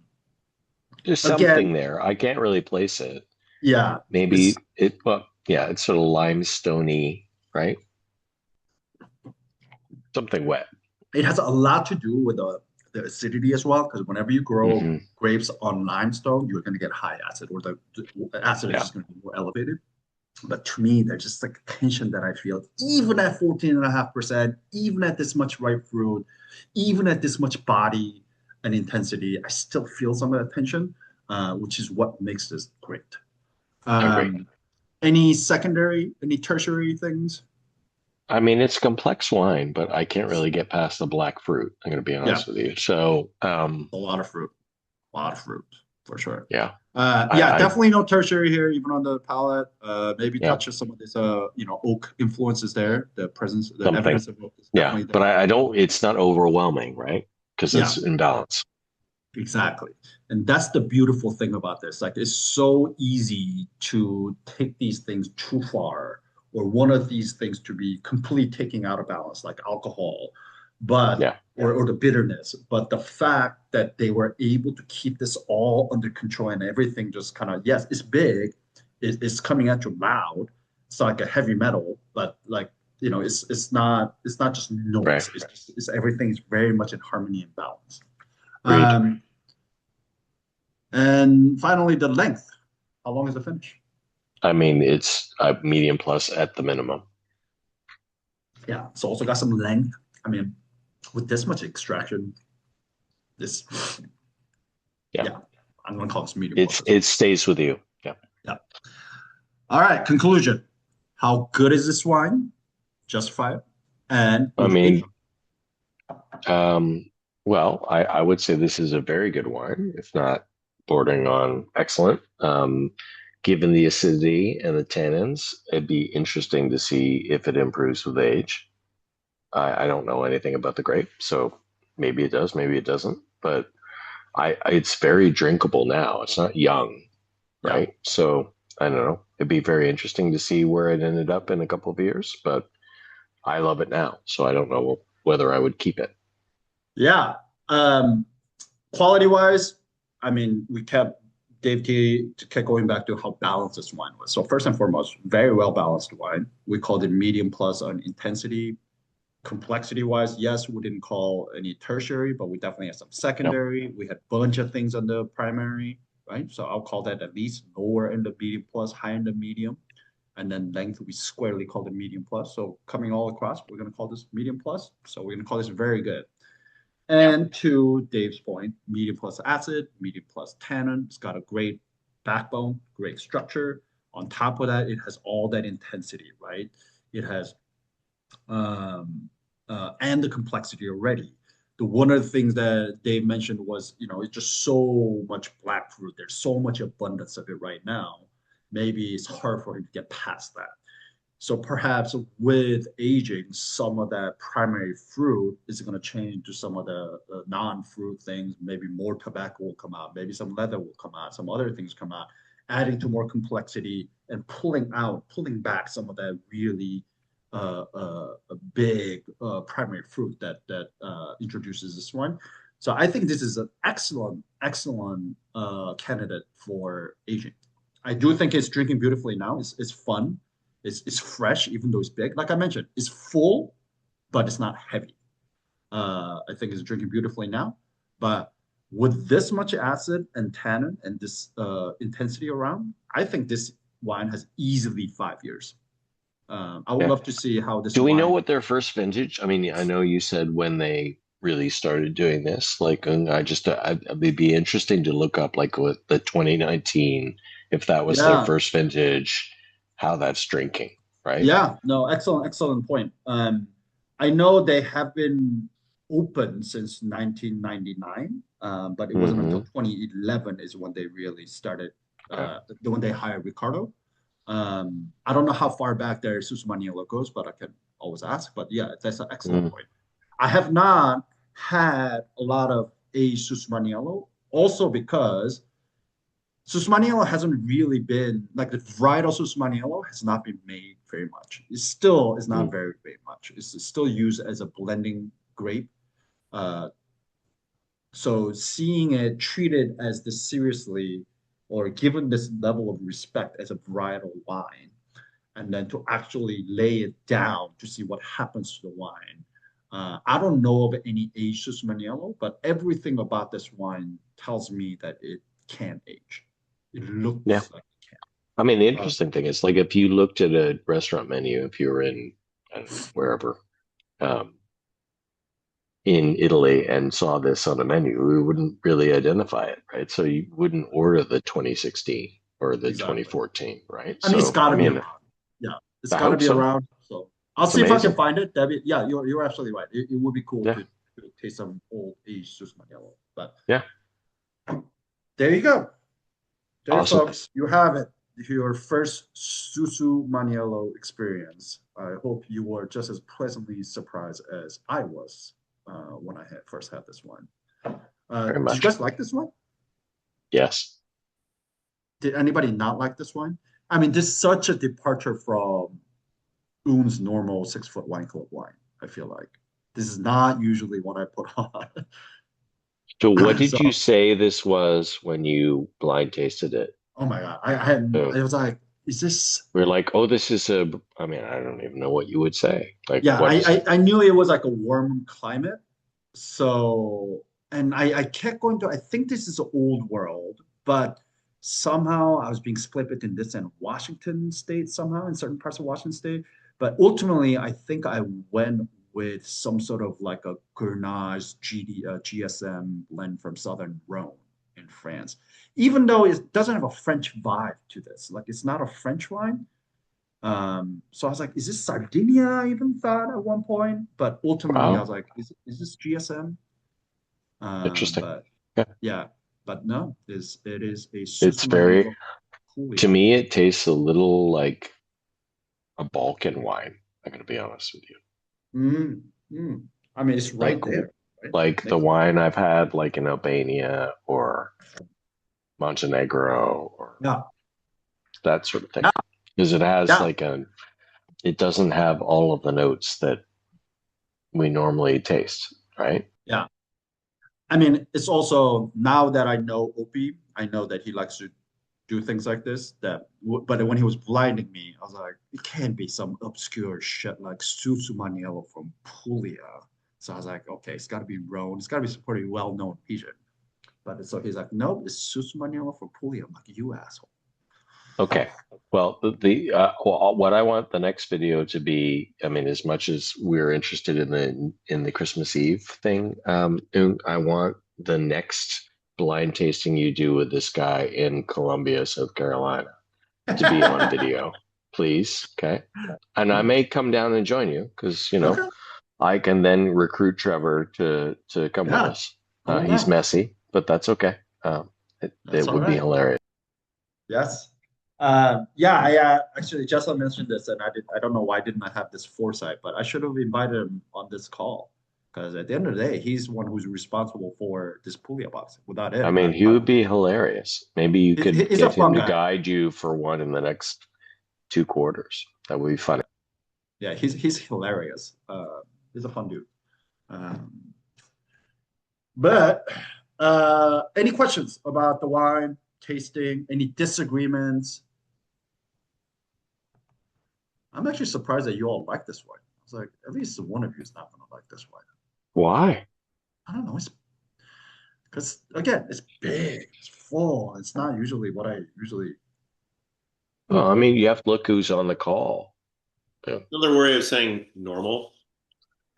There's again, something there. I can't really place it. yeah, Maybe well, yeah, it's sort of limestoney, right? Something wet. it has a lot to do with the acidity as well, because whenever you grow Hmm. grapes on limestone, you're going to get high acid, or the acid is Yeah. just going to be more elevated. But to me, there's just like tension that I feel, even at 14.5%, even at this much ripe fruit, even at this much body and intensity, I still feel some of that tension, which is what makes this great. I agree. Any secondary, any tertiary things? I mean, it's complex wine, but I can't really get past the black fruit. I'm going to be Yeah, honest with you. So, a lot of fruit, a lot of fruit for sure. yeah, Yeah, I definitely no tertiary here, even on the palate. Maybe yeah, touches some of this, oak influences there. The presence, the something. evidence of oak is Yeah, definitely but there. I don't, it's not overwhelming, right? Because Yeah, it's in balance. exactly. And that's the beautiful thing about this. Like, it's so easy to take these things too far, or one of these things to be completely taking out of balance, like alcohol, but Yeah, or the bitterness. But the fact that they were able to keep this all under control and everything just kind of, yes, it's big, it's coming at you loud. It's like a heavy metal, but like, it's not just right. noise. It's everything's very much in harmony and balance. Agreed. Um, and finally, the length. How long is the finish? I mean, it's a medium plus at the minimum. Yeah, it's also got some length. I mean, with this much extraction, this, Yeah, yeah, I'm gonna call this medium plus. it stays with you. Yeah. Yeah. All right. Conclusion. How good is this wine? Justify it. And I would you age mean, um, well, I would say this is a very good wine, if not bordering on excellent. Given the acidity and the tannins, it'd be interesting to see if it improves with age. I don't know anything about the grape, so maybe it does, maybe it doesn't. But it's very drinkable now. It's not young, Yeah. right? So I don't know. It'd be very interesting to see where it ended up in a couple of years, but I love it now, so I don't know whether I would keep it. Yeah. Um, Quality wise, I mean, Dave T kept going back to how balanced this wine was. So first and foremost, very well balanced wine. We called it medium plus on intensity. Complexity wise, yes, we didn't call any tertiary, but we definitely had some Yeah. secondary. We had a bunch of things on the primary, right? So I'll call that at least lower end of medium plus, high end of medium. And then length, we squarely called it medium plus. So coming all across, we're going to call this medium plus. So we're going to call this very good. And to Dave's point, medium plus acid, medium plus tannin. It's got a great backbone, great structure. On top of that, it has all that intensity, right? It has and the complexity already. The one of the things that Dave mentioned was, it's just so much black fruit. There's so much abundance of it right now. Maybe it's hard for him to get past that. So perhaps with aging, some of that primary fruit is going to change to some of the non-fruit things. Maybe more tobacco will come out. Maybe some leather will come out. Some other things come out, adding to more complexity and pulling back some of that really a big primary fruit that introduces this one. So I think this is an excellent candidate for aging. I do think it's drinking beautifully now. It's fun. It's fresh, even though it's big. Like I mentioned, it's full, but it's not heavy. I think it's drinking beautifully now. But with this much acid and tannin and this intensity around, I think this wine has easily 5 years. I would Yeah. love to see how this Do we know wine. what their first vintage? I mean, I know you said when they really started doing this. Like, it'd be interesting to look up, like with the 2019, if that was their Yeah, first vintage, how that's drinking, right? yeah, no, excellent point. I know they have been open since 1999, but it wasn't until Hmm. 2011 is when they really started, Okay. when they hired Ricardo. I don't know how far back their Susumaniello goes, but I can always ask. But yeah, that's an excellent point. I have not had a lot of aged Susumaniello, also because Susumaniello hasn't really been like the varietal Susumaniello has not been made very much. It still is not very much. It's still used as a blending grape. Uh, so seeing it treated as this seriously or given this level of respect as a varietal wine, and then to actually lay it down to see what happens to the wine. I don't know of any aged Susumaniello, but everything about this wine tells me that it can age. It looks Yeah. like it can. I mean, the interesting thing is, like, if you looked at a restaurant menu, if you were in, I don't know, wherever, in Italy and saw this on a menu, we wouldn't really identify it, right? So you wouldn't order the 2016 or the Exactly. 2014, right? I mean, it's So, got I to be mean, around. Yeah, it's I got to hope be so. around. So I'll It's see if I amazing. can find it. Debbie, yeah, you're absolutely right. It would be cool Yeah. to taste some old aged Susumaniello. But Yeah. there you go. There, Awesome. folks, you have it. Your first Susumaniello experience. I hope you were just as pleasantly surprised as I was when I first had this one. Very Did much. you guys like this one? Yes. Did anybody not like this one? I mean, this is such a departure from Woong's normal 6 foot wine club wine. I feel like this is not usually what I put on. So what did So, you say this was when you blind tasted it? oh my God, I Oh, was like, is this? we're like, oh, this is a, I mean, I don't even know what you would say. Like, Yeah, what is, I knew it was like a warm climate. So, and I kept going to, I think this is the old world, but somehow I was being split between this and Washington State somehow in certain parts of Washington State. But ultimately, I think I went with some sort of like a Grenache GSM blend from Southern Rhone in France, even though it doesn't have a French vibe to this. Like it's not a French wine. So I was like, is this Sardinia? I even thought at one point, but ultimately I wow, was like, is this GSM? interesting. But Yeah. yeah, but no, it is a It's very, Susumaniello to Puglia. me, it tastes a little like a Balkan wine. I'm going to be honest with you. Mm, mm. I mean, it's right Like, there, right? like the Next. wine I've had, like in Albania or Montenegro or Yeah, that sort of thing. yeah, Because it has yeah, like it doesn't have all of the notes that we normally taste, right? yeah. I mean, it's also now that I know Opie, I know that he likes to do things like this. But when he was blinding me, I was like, it can't be some obscure shit like Susumaniello from Puglia. So I was like, okay, it's got to be Rhone. It's got to be some pretty well-known region. But so he's like, nope, it's Susumaniello from Puglia. I'm like, you asshole. Okay. Well, what I want the next video to be, I mean, as much as we're interested in the Christmas Eve thing, I want the next blind tasting you do with this guy in Columbia, South Carolina, to be on video, please. Okay. And I may come down and join you because, Okay. I can then recruit Trevor to come with Yeah. us. Come on He's down. messy, but that's okay. That's It all would be right. hilarious. Yes. Yeah, I actually Jesla mentioned this, and I don't know why didn't I have this foresight, but I should have invited him on this call because at the end of the day, he's the one who's responsible for this Puglia box. Without I him, mean, he I would would. be hilarious. Maybe you could He's a get him fun to guy. guide you for one in the next 2 quarters. That would be funny. Yeah, he's hilarious. He's a fun dude. Um, but any questions about the wine tasting? Any disagreements? I'm actually surprised that you all like this wine. I was like, at least one of you is not going to like this wine. Why? I don't know. It's because again, it's big, it's full. It's not usually what I usually. Well, I mean, you have to look who's on the call. Yeah. Another way of saying normal.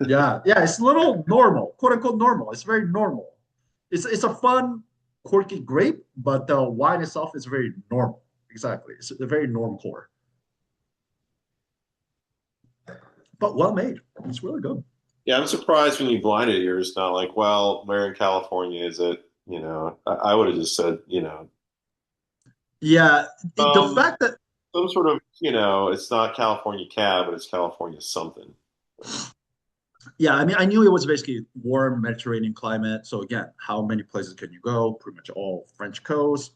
Yeah, yeah. It's a little normal, quote unquote normal. It's very normal. It's a fun, quirky grape, but the wine itself is very normal. Exactly. It's a very norm core, but well made. It's really good. Yeah, I'm surprised when you blinded you're just not like, well, where in California is it? I would have just said, Yeah, the um, fact that some sort of, it's not California cab, but it's California something. Yeah, I mean, I knew it was basically warm Mediterranean climate. So again, how many places can you go? Pretty much all French coast,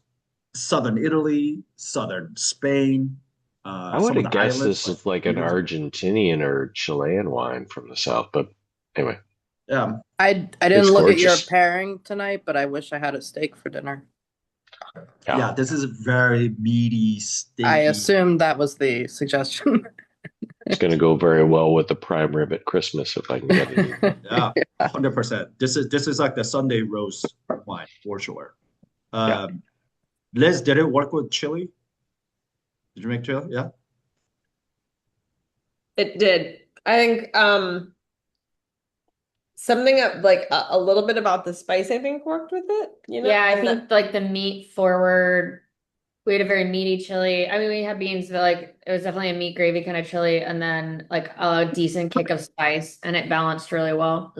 southern Italy, southern Spain, I would some of have the guessed islands this like is like an Greece. Argentinian or Chilean wine from the south, but anyway, Yeah, I it's didn't look at your gorgeous. pairing tonight, but I wish I had a steak for dinner. yeah, this is very meaty, I steaky. assumed that was the suggestion. It's going to go very well with the prime rib at Christmas if I can get it. Yeah, 100%. This is like the Sunday roast wine for sure. Yeah. Liz, did it work with chili? Did you make chili? Yeah. It did. I think something like a little bit about the spice, I think, worked with it. Yeah, I And think like the meat forward, we had a very meaty chili. I mean, we had beans, but like it was definitely a meat gravy kind of chili, and then like a decent kick of spice, and it balanced really well.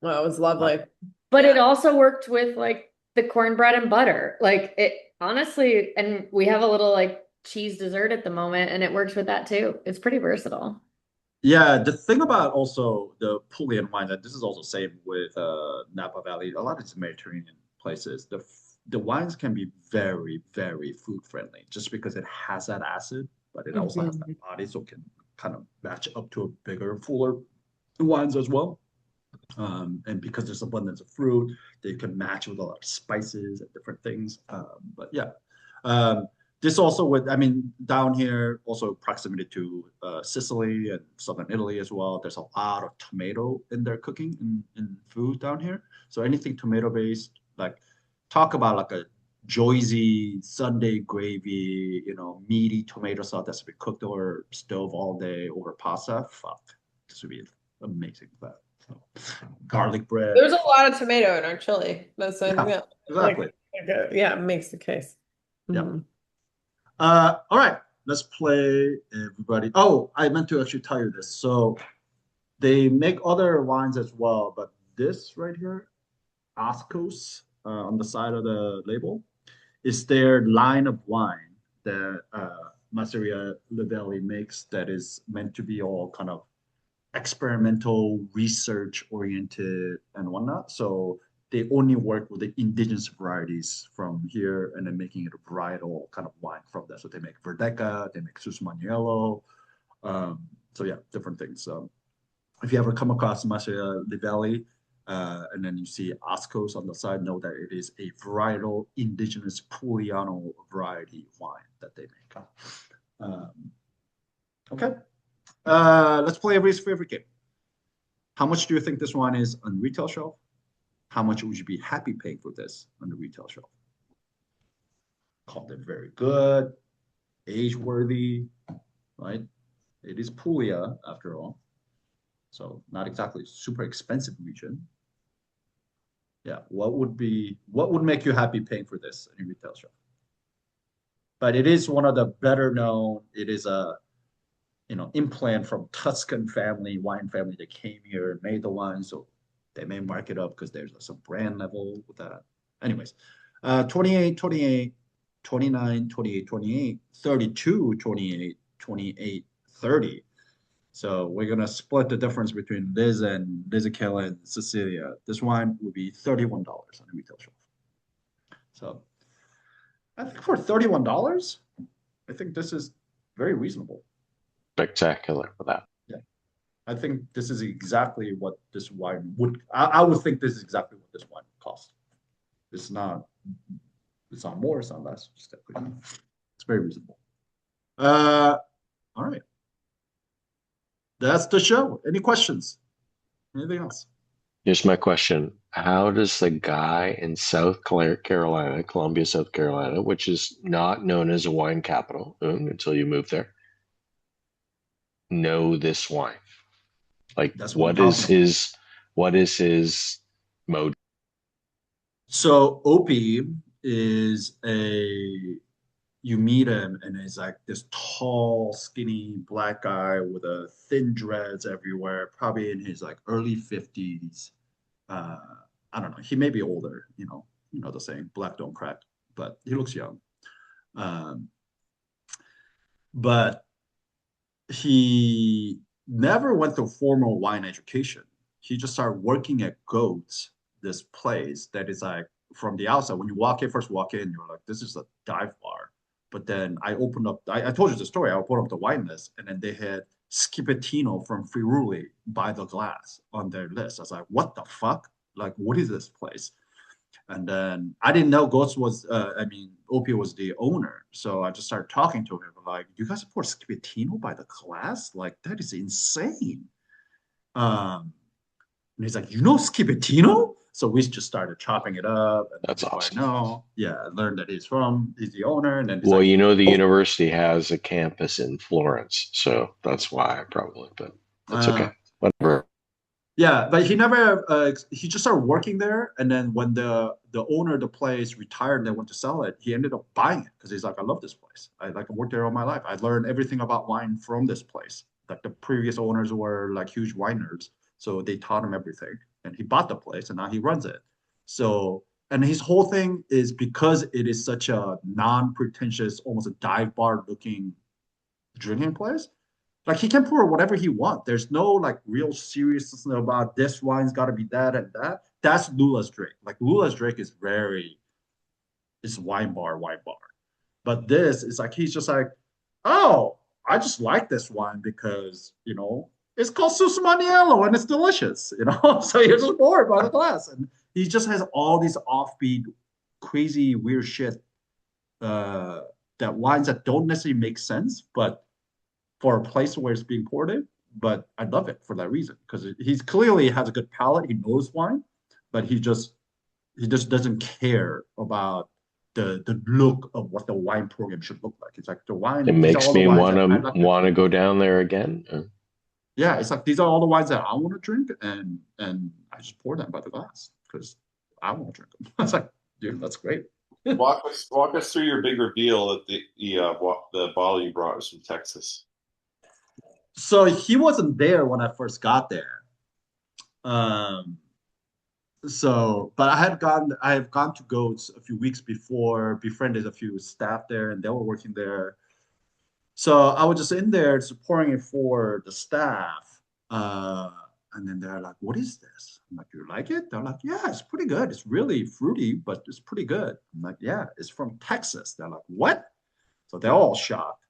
well, it was lovely. But it also worked with like the cornbread and butter. Like it honestly, and we have a little like cheese dessert at the moment, and it works with that too. It's pretty versatile. Yeah, the thing about also the Puglian wine, that this is also same with Napa Valley, a lot of these Mediterranean places, the wines can be very, very food friendly just because it has that acid, but it also has that body, so it can kind of match up to a bigger, fuller wines as well. And because there's abundance of fruit, they can match with a lot of spices and different things. But yeah, this also would, I mean, down here, also proximity to Sicily and southern Italy as well. There's a lot of tomato in their cooking in food down here. So anything tomato based, like talk about like a Joyzy Sunday gravy, meaty tomato sauce that's been cooked over stove all day over pasta. Fuck, this would be amazing for that. So, garlic bread. There's a lot of tomato in our chili. That's I think Yeah, that exactly. yeah, it makes the case. Yeah. Mhm. All right, let's play everybody. Oh, I meant to actually tell you this. So they make other wines as well, but this right here, Ascos, on the side of the label, is their line of wine that Masseria Veli makes that is meant to be all kind of experimental, research oriented, and whatnot. So they only work with the indigenous varieties from here and then making it a varietal kind of wine from that. So they make Verdeca, they make Susumaniello. So yeah, different things. If you ever come across Masseria Veli, and then you see Ascos on the side, know that it is a varietal indigenous Pugliano variety wine that they make. Okay. Let's play everybody's favorite game. How much do you think this wine is on retail shelf? How much would you be happy paying for this on the retail shelf? Called it very good, age-worthy, right? It is Puglia after all. So not exactly super expensive region. Yeah, what would make you happy paying for this on a retail shelf? But it is one of the better known, it is a implant from Tuscan wine family that came here and made the wine. So they may mark it up because there's some brand level with that. Anyways, 28, 28, 29, 28, 28, 32, 28, 28, 30. So we're going to split the difference between Liz and Kayla and Cecilia. This wine would be $31 on the retail shelf. So I think for $31, I think this is very reasonable. Spectacular for that. Yeah, I think this is exactly what this wine would. I would think this is exactly what this wine would cost. It's not more. It's not less. It's very reasonable. All right, that's the show. Any questions? Anything else? Here's my question. How does the guy in South Carolina, Columbia, South Carolina, which is not known as a wine capital until you move there, know this wine? Like, That's what I'm is talking about. what is his mode? So Opie is you meet him and he's like this tall, skinny black guy with a thin dreads everywhere, probably in his like early 50s. I don't know. He may be older, the saying, black don't crack, but he looks young. Um, but he never went through formal wine education. He just started working at Goats, this place that is like from the outside. When you walk in, first walk in, you're like, this is a dive bar. But then I opened up, I told you the story. I opened up the wine list, and then they had Skipetino from Friuli by the glass on their list. I was like, what the fuck? Like, what is this place? And then I didn't know Ghost was, Opie was the owner. So I just started talking to him, like, you guys support Skipetino by the class? Like, that is insane. And he's like, you know Skipetino? So we just started chopping it up. And That's before awesome. I know, yeah, I learned that he's the owner. And then he's Well, like, you know, the oh, university has a campus in Florence, so that's why probably, but that's okay. Whatever. yeah, but he never he just started working there, and then when the owner of the place retired and they went to sell it, he ended up buying it because he's like, I love this place. I worked there all my life. I learned everything about wine from this place. Like the previous owners were like huge wine nerds, so they taught him everything. And he bought the place and now he runs it. So and his whole thing is because it is such a non-pretentious, almost a dive bar looking drinking place, like he can pour whatever he wants. There's no like real seriousness about this wine's got to be that and that. That's Lula's drink. Like Lula's drink is very, it's wine bar, wine bar. But this is like he's just like, oh, I just like this wine because it's called Susumaniello and it's delicious. So you're just bored by the glass, and he just has all these offbeat, crazy, weird shit. That wines that don't necessarily make sense, but for a place where it's being ported, but I love it for that reason because he's clearly has a good palate. He knows wine, but he just doesn't care about the look of what the wine program should look like. It's like the wine. It These are makes all the me wines want that I to like to want to drink. go down there again. Yeah, it's like these are all the wines that I want to drink, and I just pour them by the glass because I want to drink them. It's like, dude, that's great. Walk us through your big reveal that the bottle you brought was from Texas. So he wasn't there when I first got there. Um, but I have gone to Goats a few weeks before, befriended a few staff there, and they were working there. So I was just in there supporting it for the staff. And then they're like, what is this? I'm like, you like it? They're like, yeah, it's pretty good. It's really fruity, but it's pretty good. I'm like, yeah, it's from Texas. They're like, what? So they're all shocked.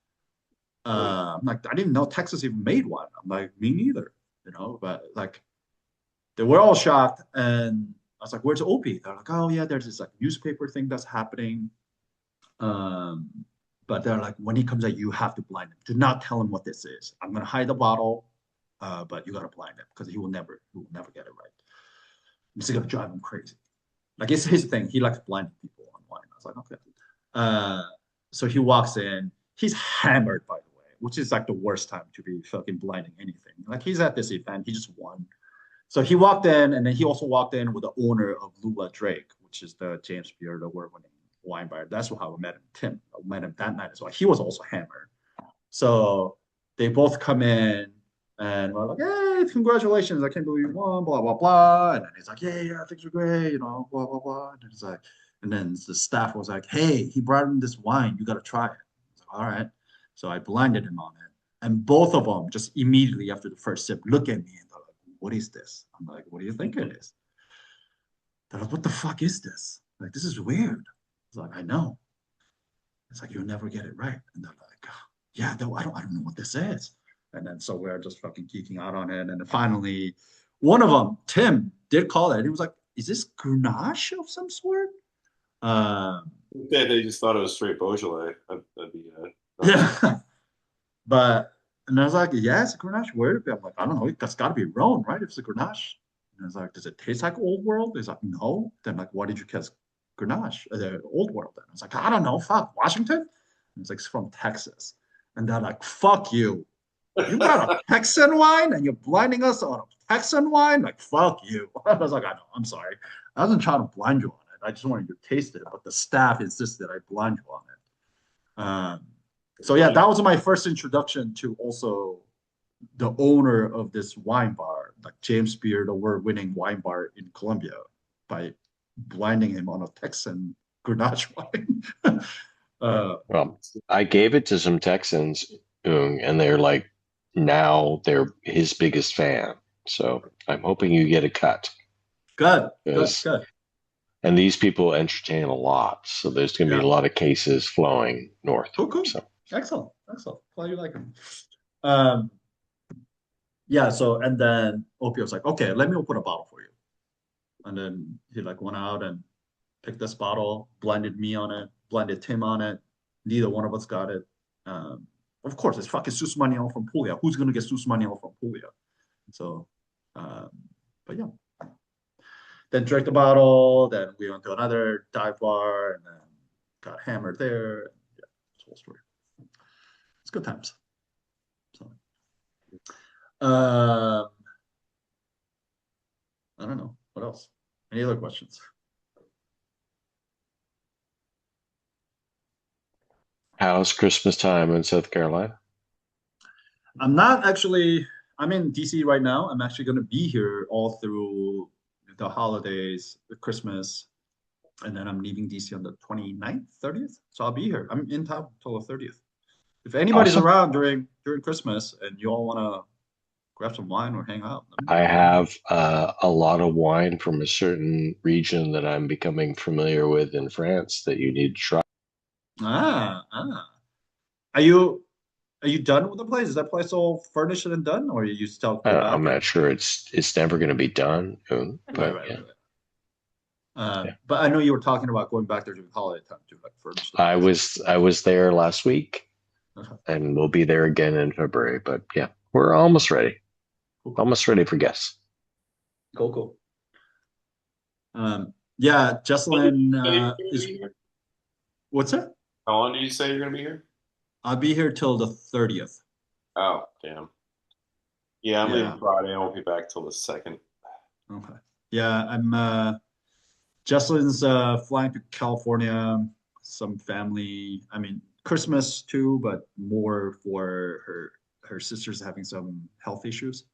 I'm like, I didn't know Texas even made one. I'm like, me neither, but like they were all shocked. And I was like, where's Opie? They're like, oh yeah, there's this like newspaper thing that's happening. Um, but they're like, when he comes out, you have to blind him. Do not tell him what this is. I'm gonna hide the bottle, but you gotta blind him because he will never get it right. It's gonna drive him crazy. Like it's his thing. He likes blinding people on wine. I was like, okay. Uh, so he walks in. He's hammered, by the way, which is like the worst time to be fucking blinding anything. Like he's at this event. He just won. So he walked in, and then he also walked in with the owner of Lula Drake, which is the James Beard award-winning wine bar. That's how I met him. Tim, I met him that night as well. He was also hammered. So they both come in, and we're like, hey, congratulations. I can't believe you won, blah, blah, blah. And then he's like, yeah, things are great, blah, blah, blah. And he's like, and then the staff was like, hey, he brought in this wine. You got to try it. I was like, all right. So I blinded him on it. And both of them just immediately after the first sip look at me and they're like, what is this? I'm like, what do you think it is? They're like, what the fuck is this? Like, this is weird. It's like, I know. It's like, you'll never get it right. And they're like, oh, yeah, no, I don't know what this is. And then so we're just fucking geeking out on it. And then finally, one of them, Tim, did call it. He was like, is this Grenache of some sort? They just thought it was straight Beaujolais. That'd be Yeah. But and I was like, yeah, it's a Grenache. Where did it be? I'm like, I don't know. That's got to be Rhone, right? If it's a Grenache. And I was like, does it taste like Old World? He's like, no. Then like, why did you guess Grenache, the Old World? Then I was like, I don't know. Fuck, Washington. And it's like, it's from Texas. And they're like, fuck you. You got a Texan wine and you're blinding us on a Texan wine? Like, fuck you. I was like, I know. I'm sorry. I wasn't trying to blind you on it. I just wanted you to taste it. But the staff insisted I blind you on it. So yeah, that was my first introduction to also the owner of this wine bar, like James Beard award-winning wine bar in Colombia, by blinding him on a Texan Grenache wine. Well, I gave it to some Texans, Woong, and they're like, now they're his biggest fan. So I'm hoping you get a cut. Good, good, Because good. and these people entertain a lot, so there's going to be Yeah. a lot of cases flowing north. Cool, cool. So Excellent, excellent. Glad you like him. Um, yeah, so and then Opie was like, okay, let me open a bottle for you. And then he like went out and picked this bottle, blended me on it, blended Tim on it. Neither one of us got it. Um, of course, it's fucking Susumaniello from Puglia. Who's gonna get Susumaniello from Puglia? So, um, but yeah. Then drank the bottle. Then we went to another dive bar and then got hammered there. Yeah, it's a whole story. It's good times. So, um, I don't know what else. Any other questions? how's Christmas time in South Carolina? I'm not actually, I'm in DC right now. I'm actually going to be here all through the holidays, the Christmas, and then I'm leaving DC on the 29th, 30th. So I'll be here. I'm in town till the 30th. If anybody's Awesome. around during Christmas and you all want to grab some wine or hang out, let me I know. have a lot of wine from a certain region that I'm becoming familiar with in France that you need to try. Ah. Are you done with the place? Is that place all furnished and done, or you still go back I'm and not sure it's never going to be done, right, but right, yeah. right. Yeah. But I know you were talking about going back there during holiday time to like furnish the I place. was there last week, Okay. and we'll be there again in February. But yeah, we're almost ready. Cool, cool. Almost ready for guests. Cool. Yeah, Jesselyn is what's that? How long do you say you're gonna be here? I'll be here till the 30th. Oh, damn. Yeah, I'm Yeah. leaving Friday. I won't be back till the 2nd. Okay. Yeah, I'm Jesselyn's flying to California, some family, I mean Christmas too, but more for her sister's having some health issues.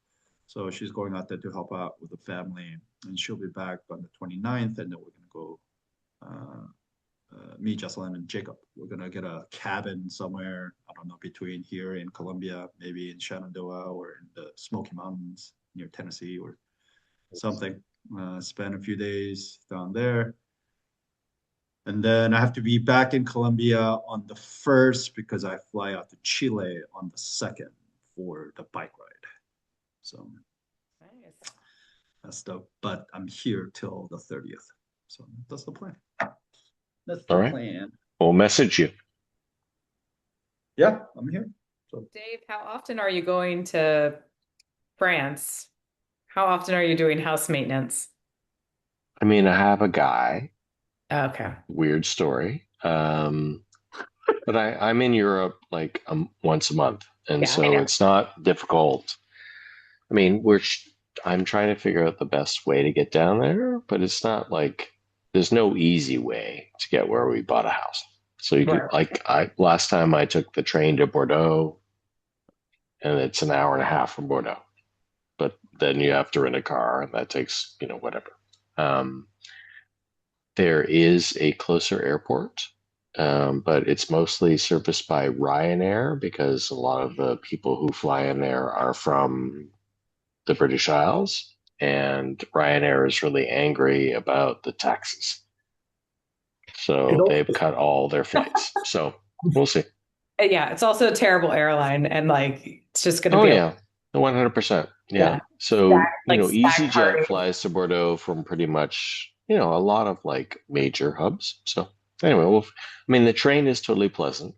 So she's going out there to help out with the family, and she'll be back on the 29th, and then we're gonna go uh, me, Jocelyn, and Jacob. We're gonna get a cabin somewhere. I don't know, between here in Columbia, maybe in Shenandoah or in the Smoky Mountains near Tennessee or something. Spend a few days down there, and then I have to be back in Colombia on the 1st because I fly out to Chile on the 2nd for the bike ride. So Nice. that's the. But I'm here till the 30th. So that's the plan. That's All the right. plan. We'll message you. Yeah, I'm here. So Dave, how often are you going to France? How often are you doing house maintenance? I mean, I have a guy. Okay. Weird story. But I'm in Europe like once a month, and Yeah, I so know. it's not difficult. I mean, I'm trying to figure out the best way to get down there, but it's not like there's no easy way to get where we bought a house. So you could Right. I last time I took the train to Bordeaux, and it's an hour and a half from Bordeaux, but then you have to rent a car, and that takes whatever. Um, there is a closer airport, but it's mostly serviced by Ryanair because a lot of the people who fly in there are from the British Isles, and Ryanair is really angry about the taxes. So they've cut all their flights. So we'll see. Yeah, it's also a terrible airline, and like it's just going to Oh, be yeah. 100%. Yeah. Yeah. So, like stag EasyJet party. flies to Bordeaux from pretty much, a lot of like major hubs. So anyway, I mean, the train is totally pleasant.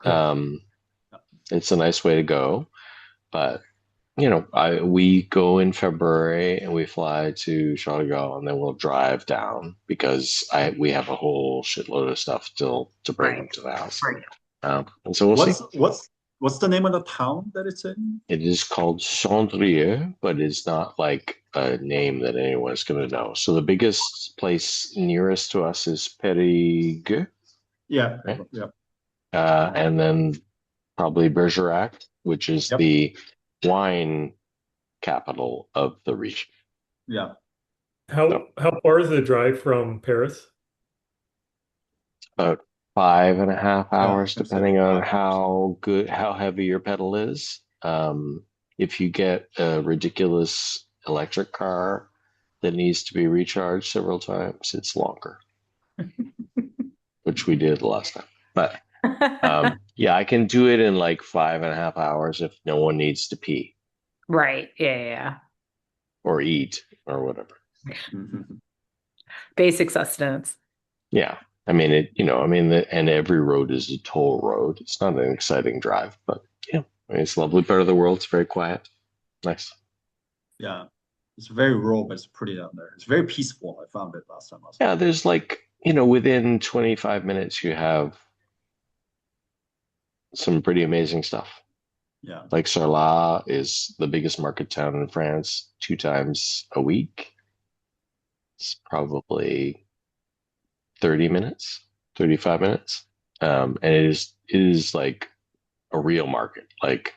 cool. It's a nice way to go, but we go in February and we fly to Charles de Gaulle, and then we'll drive down because we have a whole shitload of stuff still to bring to the house. Right. And so we'll see. What's the name of the town that it's in? It is called Cendrieux, but it's not like a name that anyone's going to know. So the biggest place nearest to us is Périgueux, Yeah, right? yeah. And then probably Bergerac, which is Yep. the wine capital of the region. Yeah. How far is the drive from Paris? About 5.5 hours, I'd say depending on 5 hours. how heavy your pedal is. If you get a ridiculous electric car that needs to be recharged several times, it's longer, which we did last time. But yeah, I can do it in like 5.5 hours if no one needs to pee Right. Yeah. or eat or whatever. Basic sustenance. Yeah. I mean, and every road is a toll road. It's not an exciting drive, but yeah, I mean, it's a lovely part of the world. It's very quiet. Nice. Yeah. It's very rural, but it's pretty down there. It's very peaceful. I found it last time I was Yeah, there's like, within 25 minutes, you have some pretty amazing stuff. Yeah. Like Sarlat is the biggest market town in France 2 times a week. It's probably 30 minutes, 35 minutes. And it is like a real market, like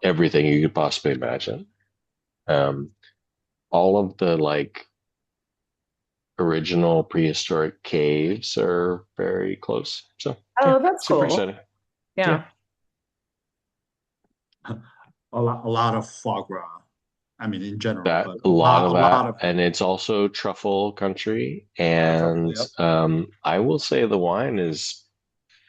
everything you could possibly imagine. All of the like original prehistoric caves are very close. So that's super cool. exciting. Yeah. A lot of foie gras. I mean, in general, That but a lot of that, of and it's also truffle country. And I will say the wine is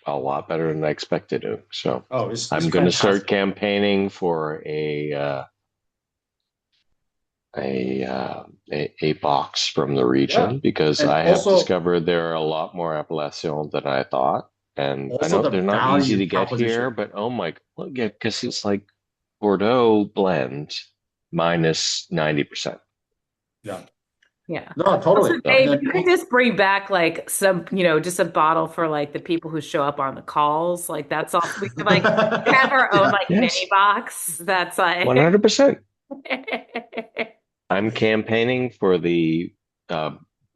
a lot better than I expected to. So I'm going to start campaigning for a box from the region because and I have discovered there are a lot more appellations than I thought. And I know they're not easy to get here, but oh my, look, yeah, because it's like Bordeaux blend minus 90%. Yeah. Yeah. No, totally. Also, Dave, you could just bring back like some, just a bottle for like the people who show up on the calls. Like that's all. We could like have our own like mini box. That's like 100%. I'm campaigning for the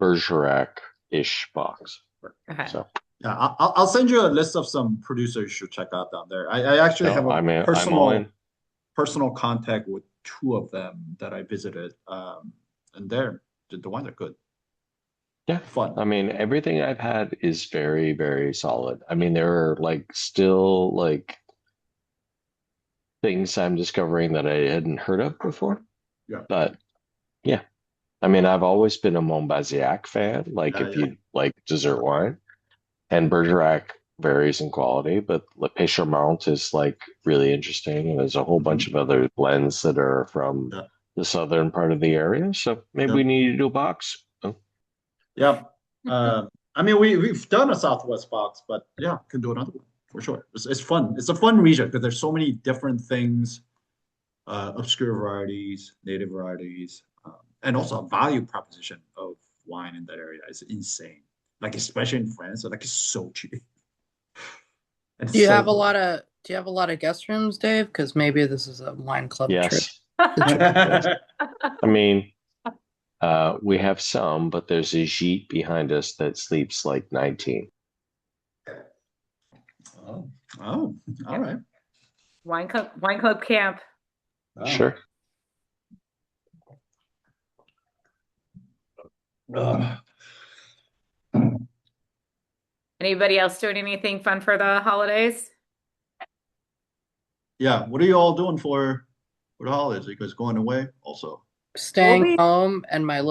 Bergerac-ish box. Okay. So yeah, I'll send you a list of some producers you should check out down there. I actually have a personal contact with 2 of them that I visited, and the wines are good. Yeah, fun. I mean, everything I've had is very, very solid. I mean, there are like still like things I'm discovering that I hadn't heard of before. Yeah. But yeah, I mean, I've always been a Montbazillac fan. Like if you like dessert wine, and Bergerac varies in quality, but Le Pêchement is like really interesting. And there's a whole bunch of other blends that are from the southern part of the area. So maybe we need to do a box. Yeah. I mean, we've done a Southwest box, but yeah, can do another one for sure. It's fun. It's a fun region because there's so many different things, obscure varieties, native varieties, and also a value proposition of wine in that area is insane. Like especially in France, like it's so cheap. Do you have a lot of guest rooms, Dave? Because maybe this is a wine club trip. I mean, we have some, but there's a gîte behind us that sleeps like 19. Oh, all right. Wine club camp. Wow. Sure. Anybody else doing anything fun for the holidays? Yeah, what are you all doing for the holidays? Are you guys going away also? Staying home, and my